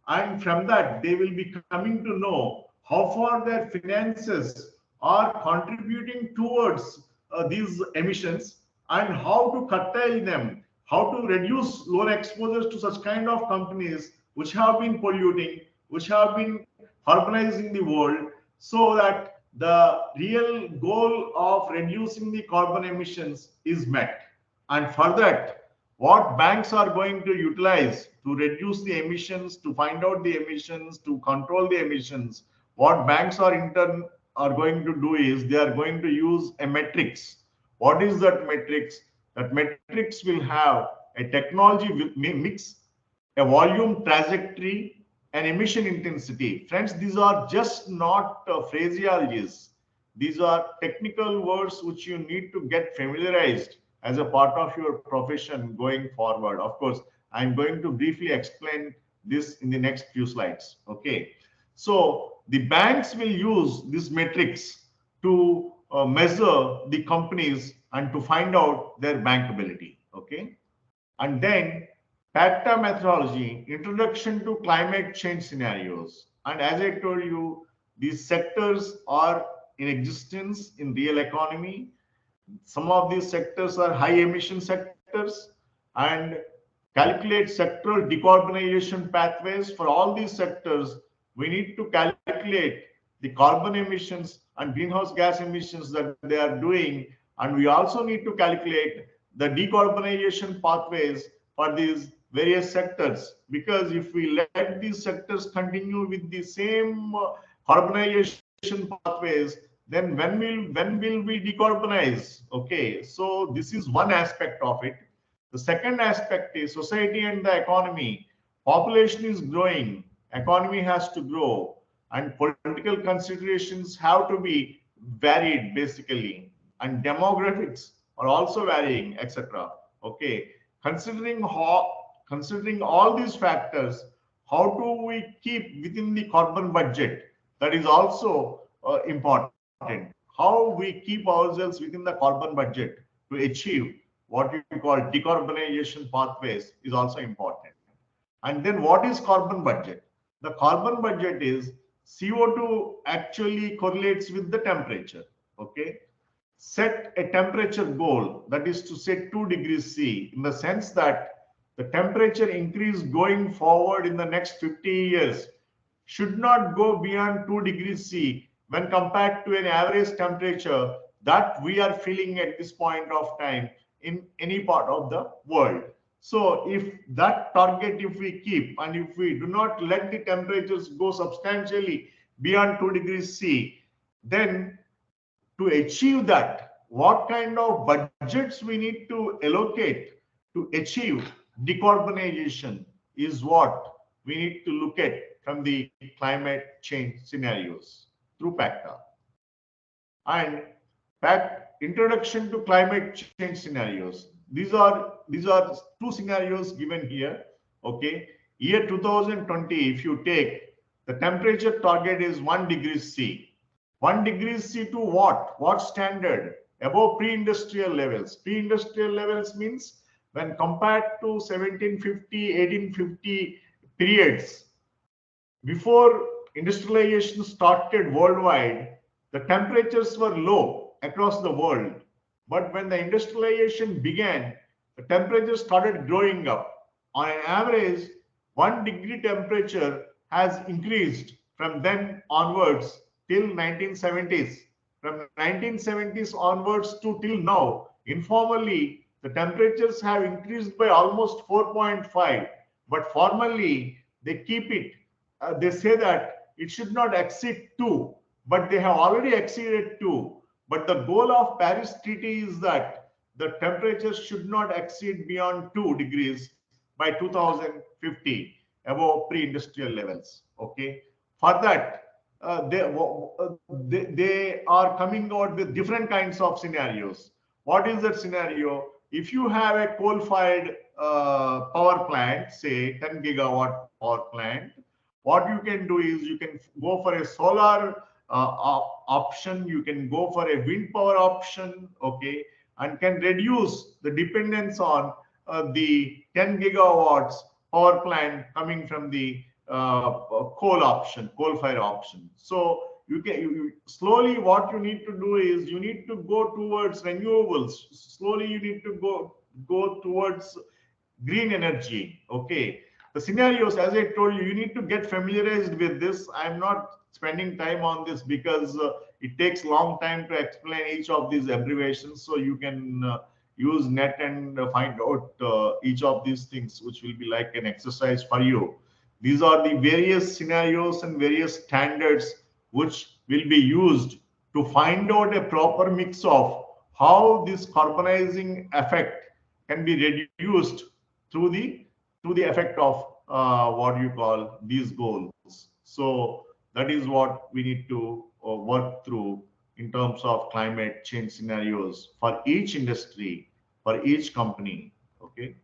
and from that they will be coming to know how far their finances are contributing towards these emissions and how to curtail them, how to reduce loan exposures to such kind of companies which have been polluting, which have been urbanizing the world, so that the real goal of reducing the carbon emissions is met. And for that, what banks are going to utilize to reduce the emissions, to find out the emissions, to control the emissions, what banks are in turn are going to do is they are going to use a matrix. What is that matrix? That matrix will have a technology mix, a volume trajectory, and emission intensity. Friends, these are just not phraseologies. These are technical words which you need to get familiarized as a part of your profession going forward. Of course, I'm going to briefly explain this in the next few slides. Okay. So the banks will use this matrix to measure the companies and to find out their bankability. Okay. And then PACTA methodology, introduction to climate change scenarios. And as I told you, these sectors are in existence in real economy. Some of these sectors are high emission sectors, and calculate sectoral decarbonization pathways. For all these sectors, we need to calculate the carbon emissions and greenhouse gas emissions that they are doing. And we also need to calculate the decarbonization pathways for these various sectors, because if we let these sectors continue with the same carbonization pathways, then when will we decarbonize? Okay, so this is one aspect of it. The second aspect is society and the economy. Population is growing, economy has to grow, and political considerations have to be varied basically, and demographics are also varying, etc. Okay, considering all these factors, how do we keep within the carbon budget? That is also important. How we keep ourselves within the carbon budget to achieve what we call decarbonization pathways is also important. And then what is carbon budget? The carbon budget is CO2 actually correlates with the temperature. Okay. Set a temperature goal, that is to set 2 degrees C, in the sense that the temperature increase going forward in the next 50 years should not go beyond 2 degrees C when compared to an average temperature that we are feeling at this point of time in any part of the world. So if that target, if we keep, and if we do not let the temperatures go substantially beyond 2 degrees C, then to achieve that, what kind of budgets we need to allocate to achieve decarbonization is what we need to look at from the climate change scenarios through PACTA. And introduction to climate change scenarios. These are 2 scenarios given here. Okay, year 2020, if you take, the temperature target is 1 degree C. 1 degree C to what? What standard? Above pre-industrial levels. Pre-industrial levels means when compared to 1750, 1850 periods, before industrialization started worldwide, the temperatures were low across the world. But when the industrialization began, the temperature started growing up. On an average, 1 degree temperature has increased from then onwards till 1970s. From 1970s onwards to till now, informally, the temperatures have increased by almost 4.5, but formally, they keep it. They say that it should not exceed 2, but they have already exceeded 2. But the goal of Paris Treaty is that the temperature should not exceed beyond 2 degrees by 2050 above pre-industrial levels. Okay, for that they are coming out with different kinds of scenarios. What is that scenario? If you have a coal-fired power plant, say 10 gigawatt power plant, what you can do is you can go for a solar option, you can go for a wind power option, okay, and can reduce the dependence on the 10 gigawatts power plant coming from the coal option, coal fire option. So you can slowly, what you need to do is you need to go towards renewables. Slowly you need to go towards green energy. Okay, the scenarios, as I told you, you need to get familiarized with this. I'm not spending time on this because it takes long time to explain each of these abbreviations. So you can use net and find out each of these things, which will be like an exercise for you. These are the various scenarios and various standards which will be used to find out a proper mix of how this carbonizing effect can be reduced through the effect of what you call these goals. So that is what we need to work through in terms of climate change scenarios for each industry, for each company. Okay,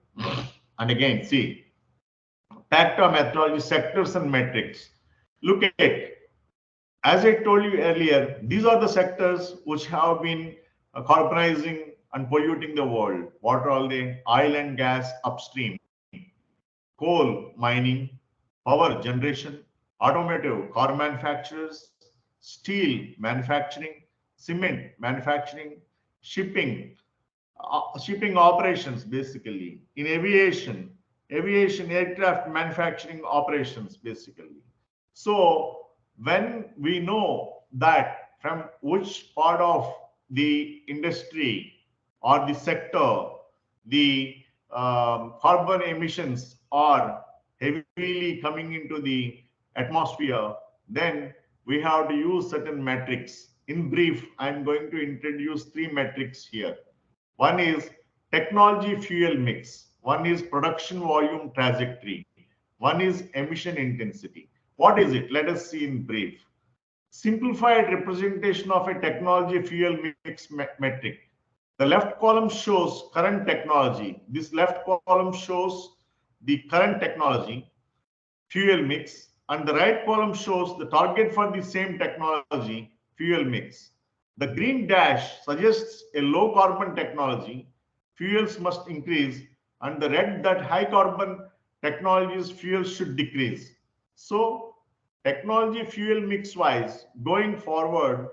and again, see, TACTA methodology, sectors and metrics. Look at, as I told you earlier, these are the sectors which have been carbonizing and polluting the world. What are all they? Oil and gas upstream, coal mining, power generation, automotive, car manufacturers, steel manufacturing, cement manufacturing, shipping, shipping operations basically, in aviation, aircraft manufacturing operations basically. So when we know that from which part of the industry or the sector the carbon emissions are heavily coming into the atmosphere, then we have to use certain metrics. In brief, I'm going to introduce 3 metrics here. One is technology fuel mix, one is production volume trajectory, one is emission intensity. What is it? Let us see in brief. Simplified representation of a technology fuel mix metric. The left column shows current technology. This left column shows the current technology fuel mix, and the right column shows the target for the same technology fuel mix. The green dash suggests a low carbon technology, fuels must increase, and the red that high carbon technologies fuels should decrease. So technology fuel mix wise, going forward,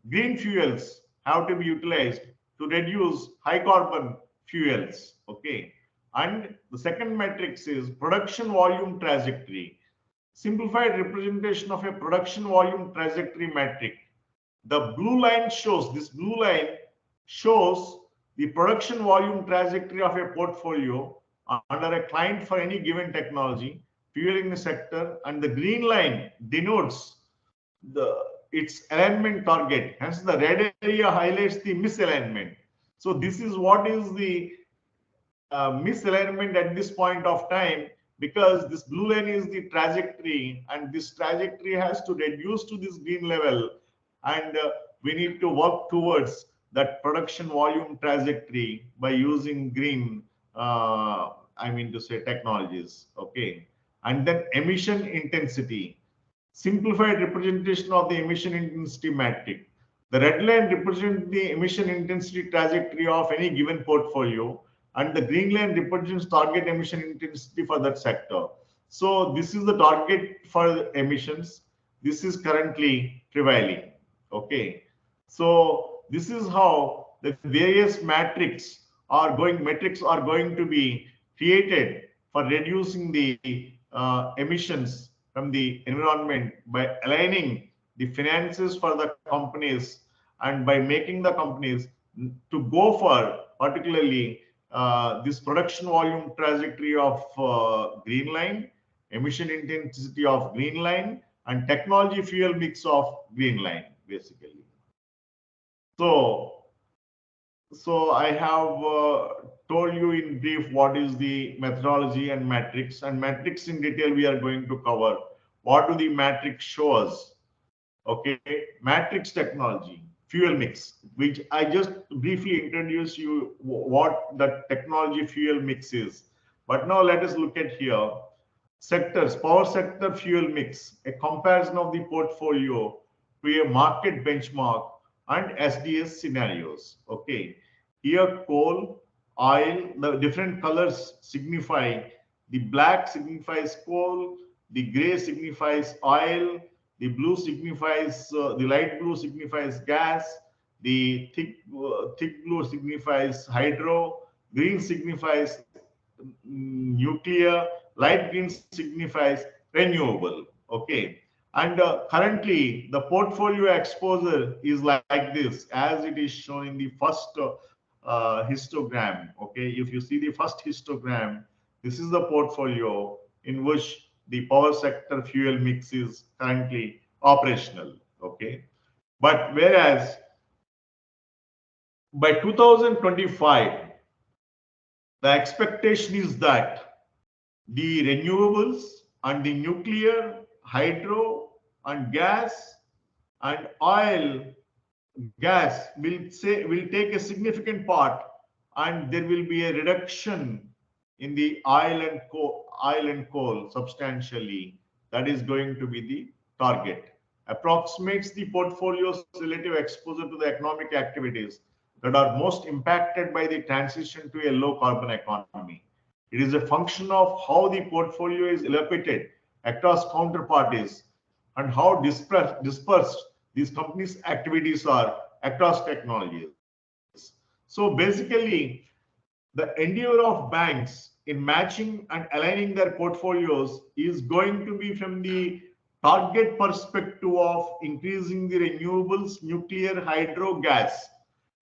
green fuels have to be utilized to reduce high carbon fuels. Okay. And the second matrix is production volume trajectory. Simplified representation of a production volume trajectory metric. The blue line shows, this blue line shows the production volume trajectory of a portfolio under a client for any given technology, fueling the sector, and the green line denotes its alignment target. Hence, the red area highlights the misalignment. So this is what is the misalignment at this point of time, because this blue line is the trajectory, and this trajectory has to reduce to this green level, and we need to work towards that production volume trajectory by using green, I mean to say, technologies. Okay. And then emission intensity. Simplified representation of the emission intensity metric. The red line represents the emission intensity trajectory of any given portfolio, and the green line represents target emission intensity for that sector. So this is the target for emissions. This is currently prevailing. Okay. So this is how the various metrics are going to be created for reducing the emissions from the environment by aligning the finances for the companies and by making the companies to go for particularly this production volume trajectory of green line emission intensity of green line, and technology fuel mix of green line, basically. So, I have told you in brief what is the methodology and matrix. And matrix in detail we are going to cover. What do the matrix show us? Okay, matrix technology, fuel mix, which I just briefly introduced you what the technology fuel mix is. But now let us look at here. Sectors, power sector fuel mix, a comparison of the portfolio to a market benchmark and SDS scenarios. Okay, here coal, oil, the different colors signify, the black signifies coal, the gray signifies oil, the blue signifies, the light blue signifies gas, the thick blue signifies hydro, green signifies nuclear, light green signifies renewable. Okay, and currently the portfolio exposure is like this, as it is shown in the first histogram. Okay, if you see the first histogram, this is the portfolio in which the power sector fuel mix is currently operational. Okay, but whereas by 2025, the expectation is that the renewables and the nuclear, hydro and gas and oil, gas will take a significant part, and there will be a reduction in the oil and coal substantially. That is going to be the target. Approximates the portfolio's relative exposure to the economic activities that are most impacted by the transition to a low carbon economy. It is a function of how the portfolio is allocated across counterparties and how dispersed these companies' activities are across technologies. So basically, the endeavor of banks in matching and aligning their portfolios is going to be from the target perspective of increasing the renewables, nuclear, hydro, gas.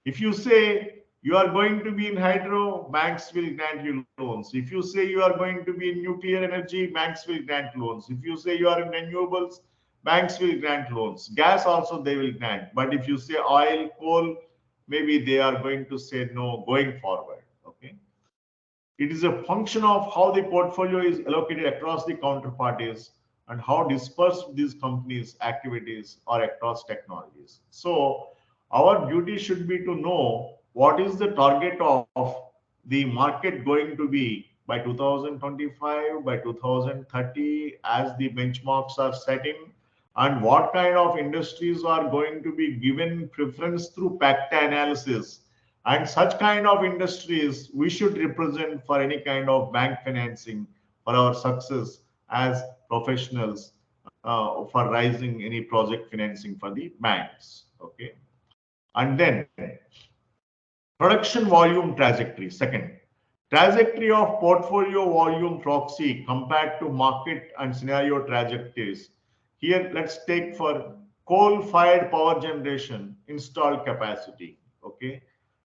If you say you are going to be in hydro, banks will grant you loans. If you say you are going to be in nuclear energy, banks will grant loans. If you say you are in renewables, banks will grant loans. Gas also they will grant. But if you say oil, coal, maybe they are going to say no going forward. Okay. It is a function of how the portfolio is allocated across the counterparties and how dispersed these companies' activities are across technologies. So our duty should be to know what is the target of the market going to be by 2025, by 2030, as the benchmarks are setting, and what kind of industries are going to be given preference through PACTA analysis. And such kind of industries we should represent for any kind of bank financing for our success as professionals, for raising any project financing for the banks. Okay. And then production volume trajectory. Second, trajectory of portfolio volume proxy compared to market and scenario trajectories. Here, let's take for coal-fired power generation installed capacity. Okay.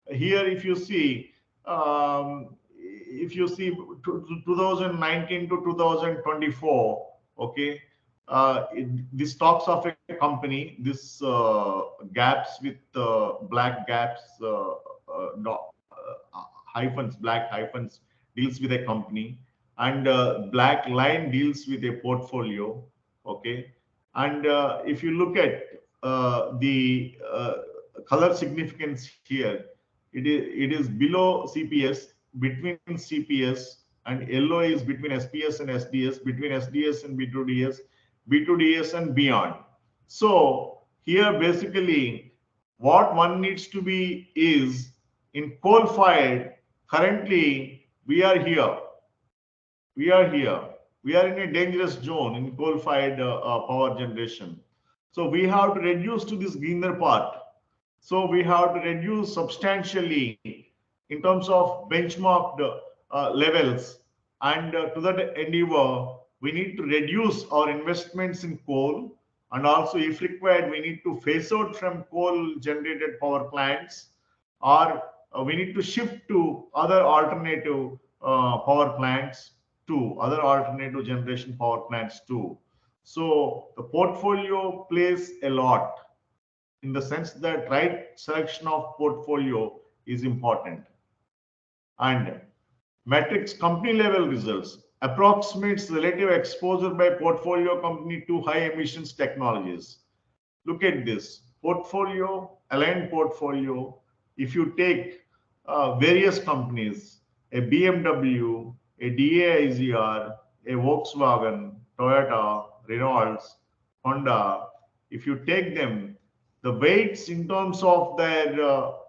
Here, if you see 2019 to 2024, okay, this talks of a company. This gaps with black gaps, hyphens, black hyphens deals with a company, and black line deals with a portfolio. Okay, and if you look at the color significance here, it is below CPS, between CPS, and yellow is between SPS and SDS, between SDS and B2DS, B2DS and beyond. So here basically what one needs to be is, in coal fired, currently we are here. We are in a dangerous zone in coal fired power generation. So we have to reduce to this greener part. So we have to reduce substantially in terms of benchmarked levels, and to that endeavor, we need to reduce our investments in coal, and also, if required, we need to phase out from coal-generated power plants, or we need to shift to other alternative power plants. too, other alternative generation power plants too. So the portfolio plays a lot in the sense that right selection of portfolio is important. And metrics company level results approximates relative exposure by portfolio company to high emissions technologies. Look at this portfolio, aligned portfolio. If you take various companies, a BMW, a DAIZR, a Volkswagen, Toyota, Renault, Honda, if you take them, the weights in terms of their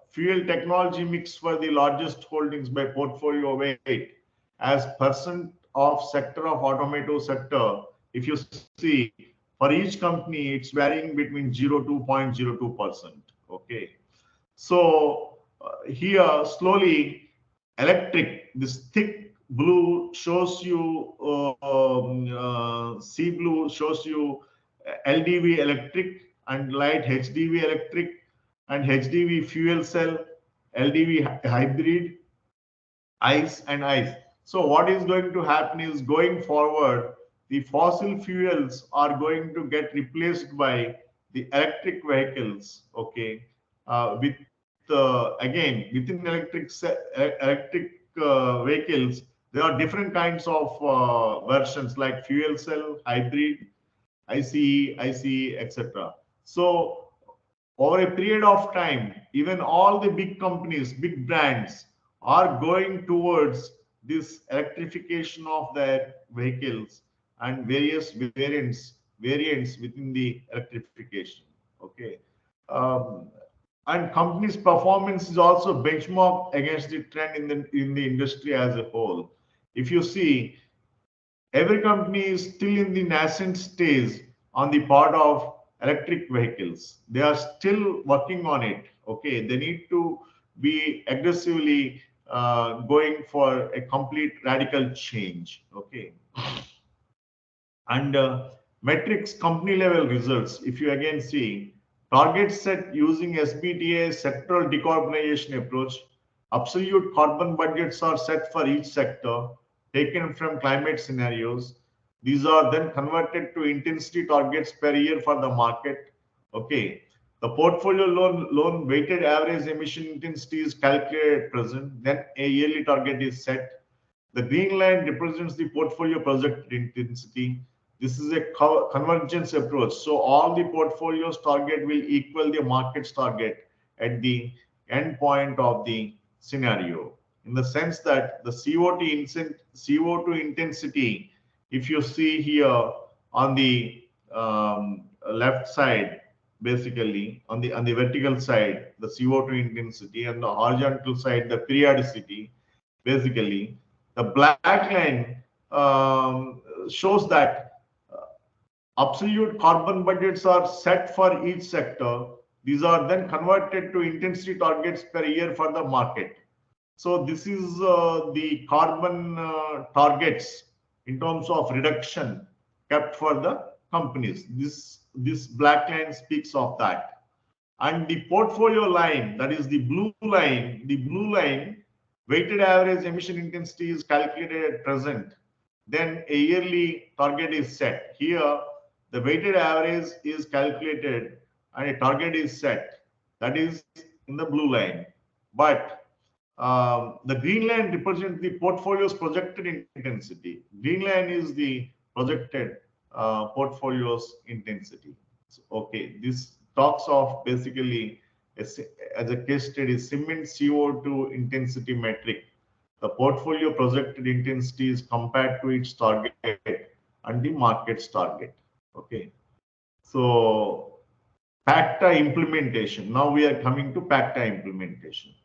fuel technology mix for the largest holdings by portfolio weight as percent of sector of automotive sector, if you see for each company, it's varying between 0 to 0.02%. Okay. So here slowly electric, this thick blue shows you, sea blue shows you LDV electric and light HDV electric and HDV fuel cell, LDV hybrid, ICE and ICE. So what is going to happen is going forward, the fossil fuels are going to get replaced by the electric vehicles. Okay, with again within electric vehicles, there are different kinds of versions like fuel cell, hybrid, ICE, etc. So over a period of time, even all the big companies, big brands are going towards this electrification of their vehicles and various variants within the electrification. Okay. Um, and companies' performance is also benchmarked against the trend in the industry as a whole. If you see, every company is still in the nascent stage on the part of electric vehicles. They are still working on it. Okay, they need to be aggressively going for a complete radical change. Okay, and metrics company level results. If you again see targets set using SBTA sectoral decarbonization approach, absolute carbon budgets are set for each sector taken from climate scenarios. These are then converted to intensity targets per year for the market. Okay. The portfolio loan weighted average emission intensity is calculated at present. Then a yearly target is set. The green line represents the portfolio projected intensity. This is a convergence approach. So all the portfolio's target will equal the market's target at the end point of the scenario. In the sense that the CO2 intensity, if you see here on the left side, basically on the vertical side, the CO2 intensity, and the horizontal side, the periodicity, basically the black line shows that absolute carbon budgets are set for each sector. These are then converted to intensity targets per year for the market. So this is the carbon targets in terms of reduction kept for the companies. This black line speaks of that. And the portfolio line, that is the blue line, weighted average emission intensity is calculated at present. Then a yearly target is set. Here, the weighted average is calculated and a target is set. That is in the blue line. But the green line represents the portfolio's projected intensity. Green line is the projected portfolio's intensity. So, okay, this talks of basically as a case study, cement CO2 intensity metric. The portfolio projected intensity is compared to its target and the market's target. Okay, so PACTA implementation. Now we are coming to PACTA implementation.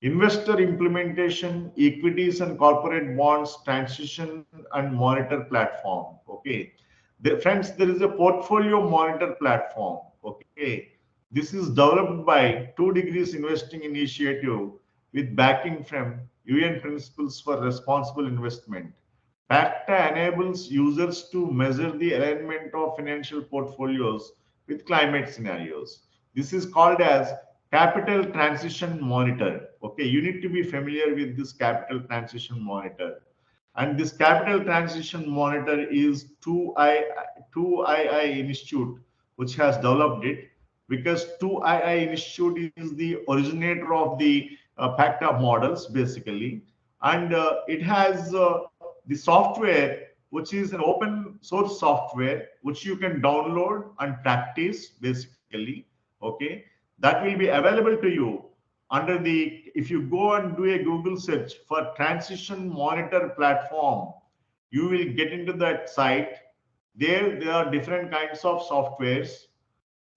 Investor implementation, equities and corporate bonds, transition and monitor platform. Okay, friends, there is a portfolio monitor platform. Okay, this is developed by 2 Degrees Investing Initiative with backing from UN Principles for Responsible Investment. PACTA enables users to measure the alignment of financial portfolios with climate scenarios. This is called as Capital Transition Monitor. Okay, you need to be familiar with this Capital Transition Monitor. And this capital transition monitor is 2II Institute, which has developed it, because 2II Institute is the originator of the PACTA models, basically. And it has the software, which is an open source software, which you can download and practice, basically. Okay, that will be available to you under the, if you go and do a Google search for transition monitor platform, you will get into that site. There are different kinds of softwares.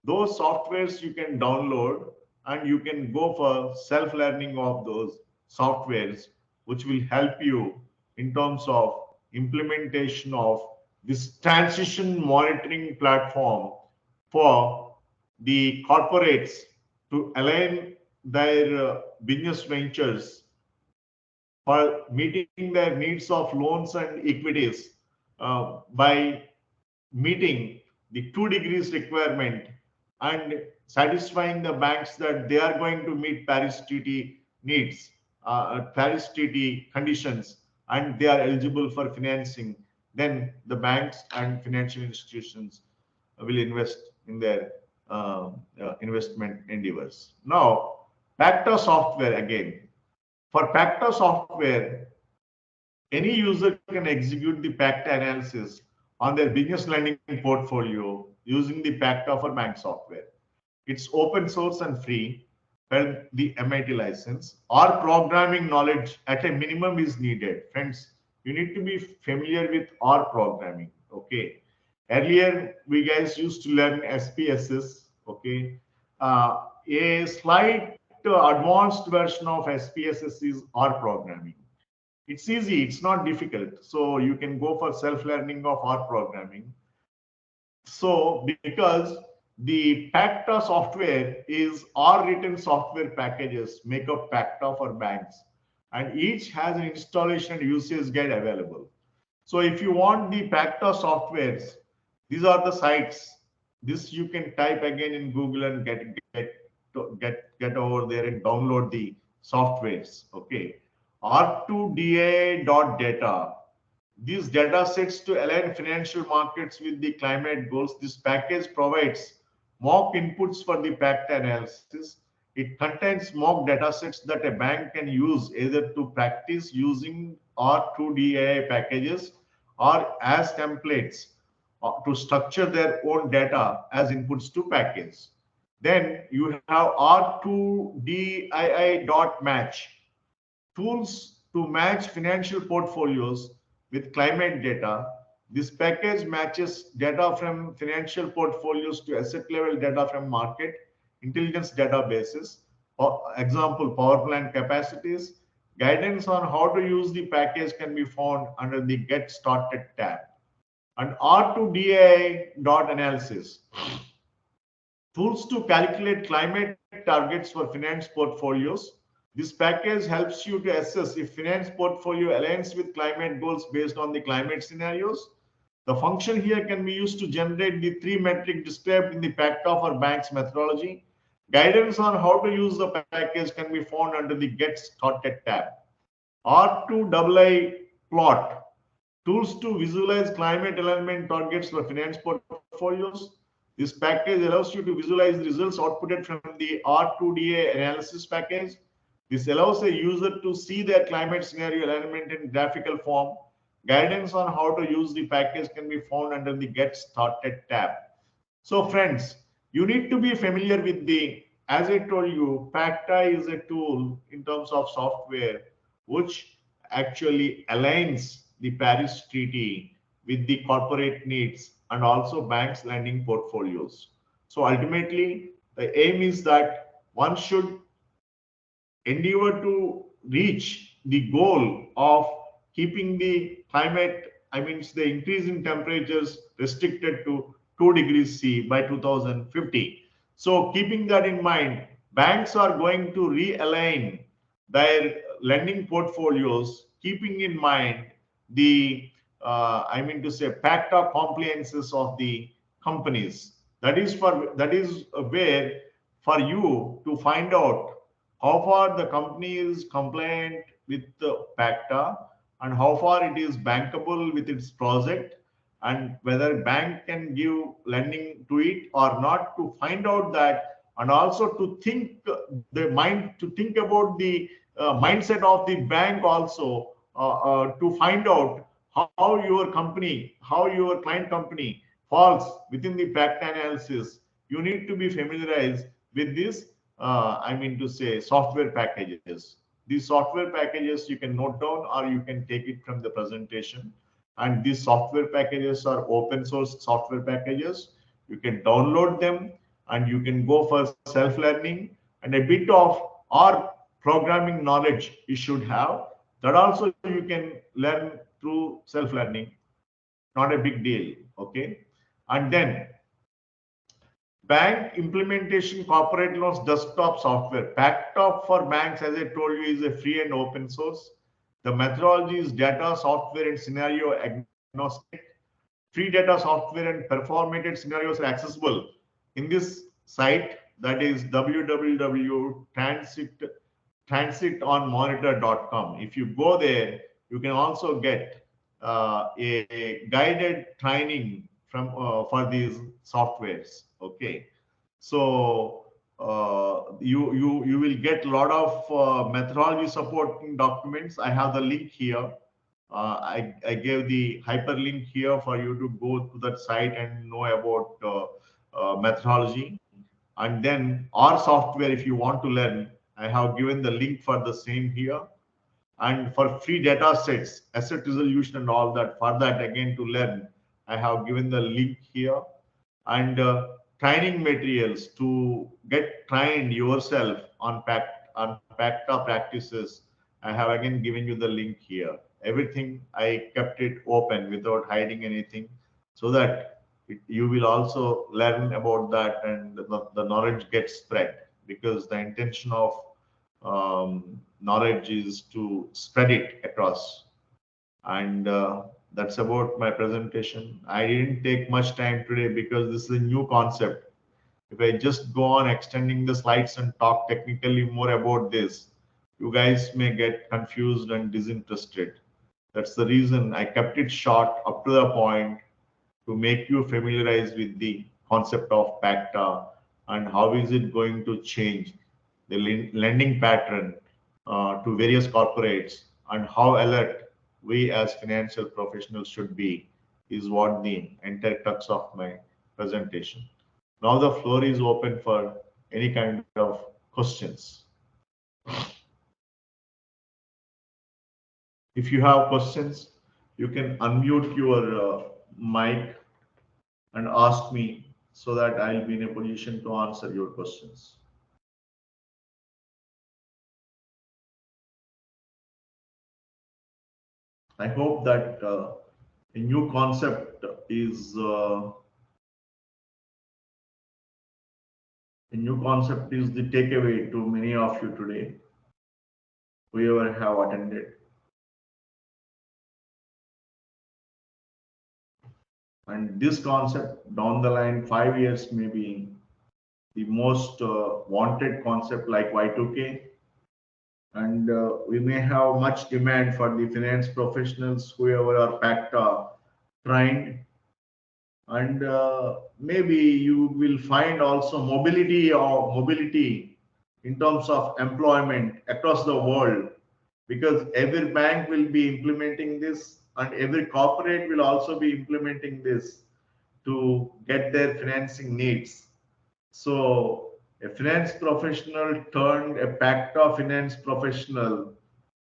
Those softwares you can download, and you can go for self-learning of those softwares, which will help you in terms of implementation of this transition monitoring platform for the corporates to align their business ventures for meeting their needs of loans and equities by meeting the 2 degrees requirement and satisfying the banks that they are going to meet Paris Treaty needs, Paris Treaty conditions, and they are eligible for financing, then the banks and financial institutions will invest in their investment endeavors. Now, PACTA software again. For PACTA software, any user can execute the PACTA analysis on their business lending portfolio using the PACTA for bank software. It's open source and free per the MIT license. Our programming knowledge at a minimum is needed. Friends, you need to be familiar with R programming. Okay. Earlier, we guys used to learn SPSS. Okay. A slight advanced version of SPSS is R programming. It's easy, it's not difficult. So you can go for self-learning of R programming. So because the PACTA software is R written software packages make up PACTA for banks, and each has an installation and usage guide available. So if you want the PACTA softwares, these are the sites. This you can type again in Google and get over there and download the softwares. Okay. R2DA.data. These data sets to align financial markets with the climate goals. This package provides mock inputs for the PACTA analysis. It contains mock data sets that a bank can use either to practice using R2DA packages or as templates to structure their own data as inputs to package. Then you have R2DII.match. Tools to match financial portfolios with climate data. This package matches data from financial portfolios to asset level data from market intelligence databases. For example, power plant capacities. Guidance on how to use the package can be found under the Get Started tab. And R2DI.analysis. Tools to calculate climate targets for finance portfolios. This package helps you to assess if finance portfolio aligns with climate goals based on the climate scenarios. The function here can be used to generate the 3 metric described in the PACTA for banks methodology. Guidance on how to use the package can be found under the Get Started tab. R2II plot. Tools to visualize climate alignment targets for finance portfolios. This package allows you to visualize the results outputted from the R2DA analysis package. This allows a user to see their climate scenario alignment in graphical form. Guidance on how to use the package can be found under the Get Started tab. So friends, you need to be familiar with the, as I told you, PACTA is a tool in terms of software which actually aligns the Paris Treaty with the corporate needs and also banks' lending portfolios. So ultimately, the aim is that one should endeavor to reach the goal of keeping the climate, the increase in temperatures restricted to 2 degrees C by 2050. So keeping that in mind, banks are going to realign their lending portfolios, keeping in mind the, PACTA compliances of the companies. That is where for you to find out how far the company is compliant with the PACTA and how far it is bankable with its project, and whether bank can give lending to it or not, to find out that, and also to think to think about the mindset of the bank also, to find out how your company, how your client company falls within the fact analysis. You need to be familiarized with this, I mean to say, software packages. These software packages you can note down or you can take it from the presentation. And these software packages are open source software packages. You can download them and you can go for self-learning, and a bit of or programming knowledge you should have. That also you can learn through self-learning. Not a big deal. Okay. And then bank implementation corporate loans desktop software. Packtop for banks, as I told you, is a free and open source. The methodology is data, software, and scenario agnostic. Free data, software, and performated scenarios are accessible in this site, that is www.transitonmonitor.com. If you go there, you can also get a guided training from for these softwares. Okay, so you will get a lot of methodology supporting documents. I have the link here. I gave the hyperlink here for you to go to that site and know about methodology. And then our software, if you want to learn, I have given the link for the same here. And for free data sets, asset resolution and all that, for that again to learn, I have given the link here. And training materials to get trained yourself on PACTA practices, I have again given you the link here. Everything I kept it open without hiding anything, so that you will also learn about that, and the knowledge gets spread, because the intention of knowledge is to spread it across. And that's about my presentation. I didn't take much time today because this is a new concept. If I just go on extending the slides and talk technically more about this, you guys may get confused and disinterested. That's the reason I kept it short up to the point, to make you familiarize with the concept of PACTA and how is it going to change the lending pattern to various corporates, and how alert we as financial professionals should be, is what the entire crux of my presentation. Now the floor is open for any kind of questions. If you have questions, you can unmute your mic and ask me, so that I'll be in a position to answer your questions. I hope that a new concept is the takeaway to many of you today, whoever have attended. And this concept down the line, 5 years, may be the most wanted concept, like Y2K. And we may have much demand for the finance professionals, whoever are PACTA trained. And maybe you will find also mobility in terms of employment across the world, because every bank will be implementing this, and every corporate will also be implementing this to get their financing needs. So a finance professional turned a PACTA finance professional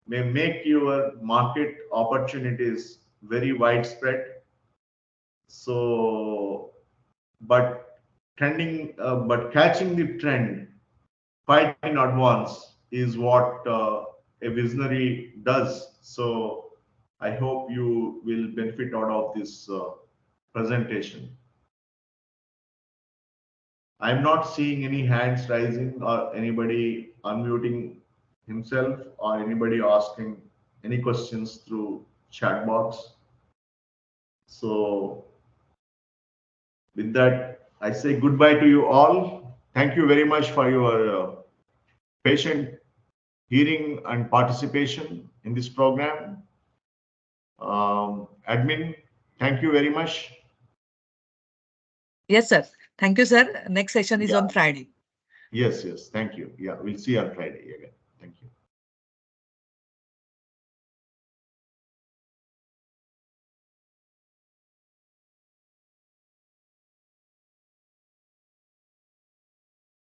may make your market opportunities very widespread. So, but catching the trend quite in advance is what a visionary does. So I hope you will benefit out of this presentation. I'm not seeing any hands rising or anybody unmuting himself or anybody asking any questions through chat box. So with that, I say goodbye to you all. Thank you very much for your patient hearing and participation in this program. Admin, thank you very much. Yes, sir. Thank you, sir. Next session is on Friday. Yes, thank you. Yeah, we'll see you on Friday.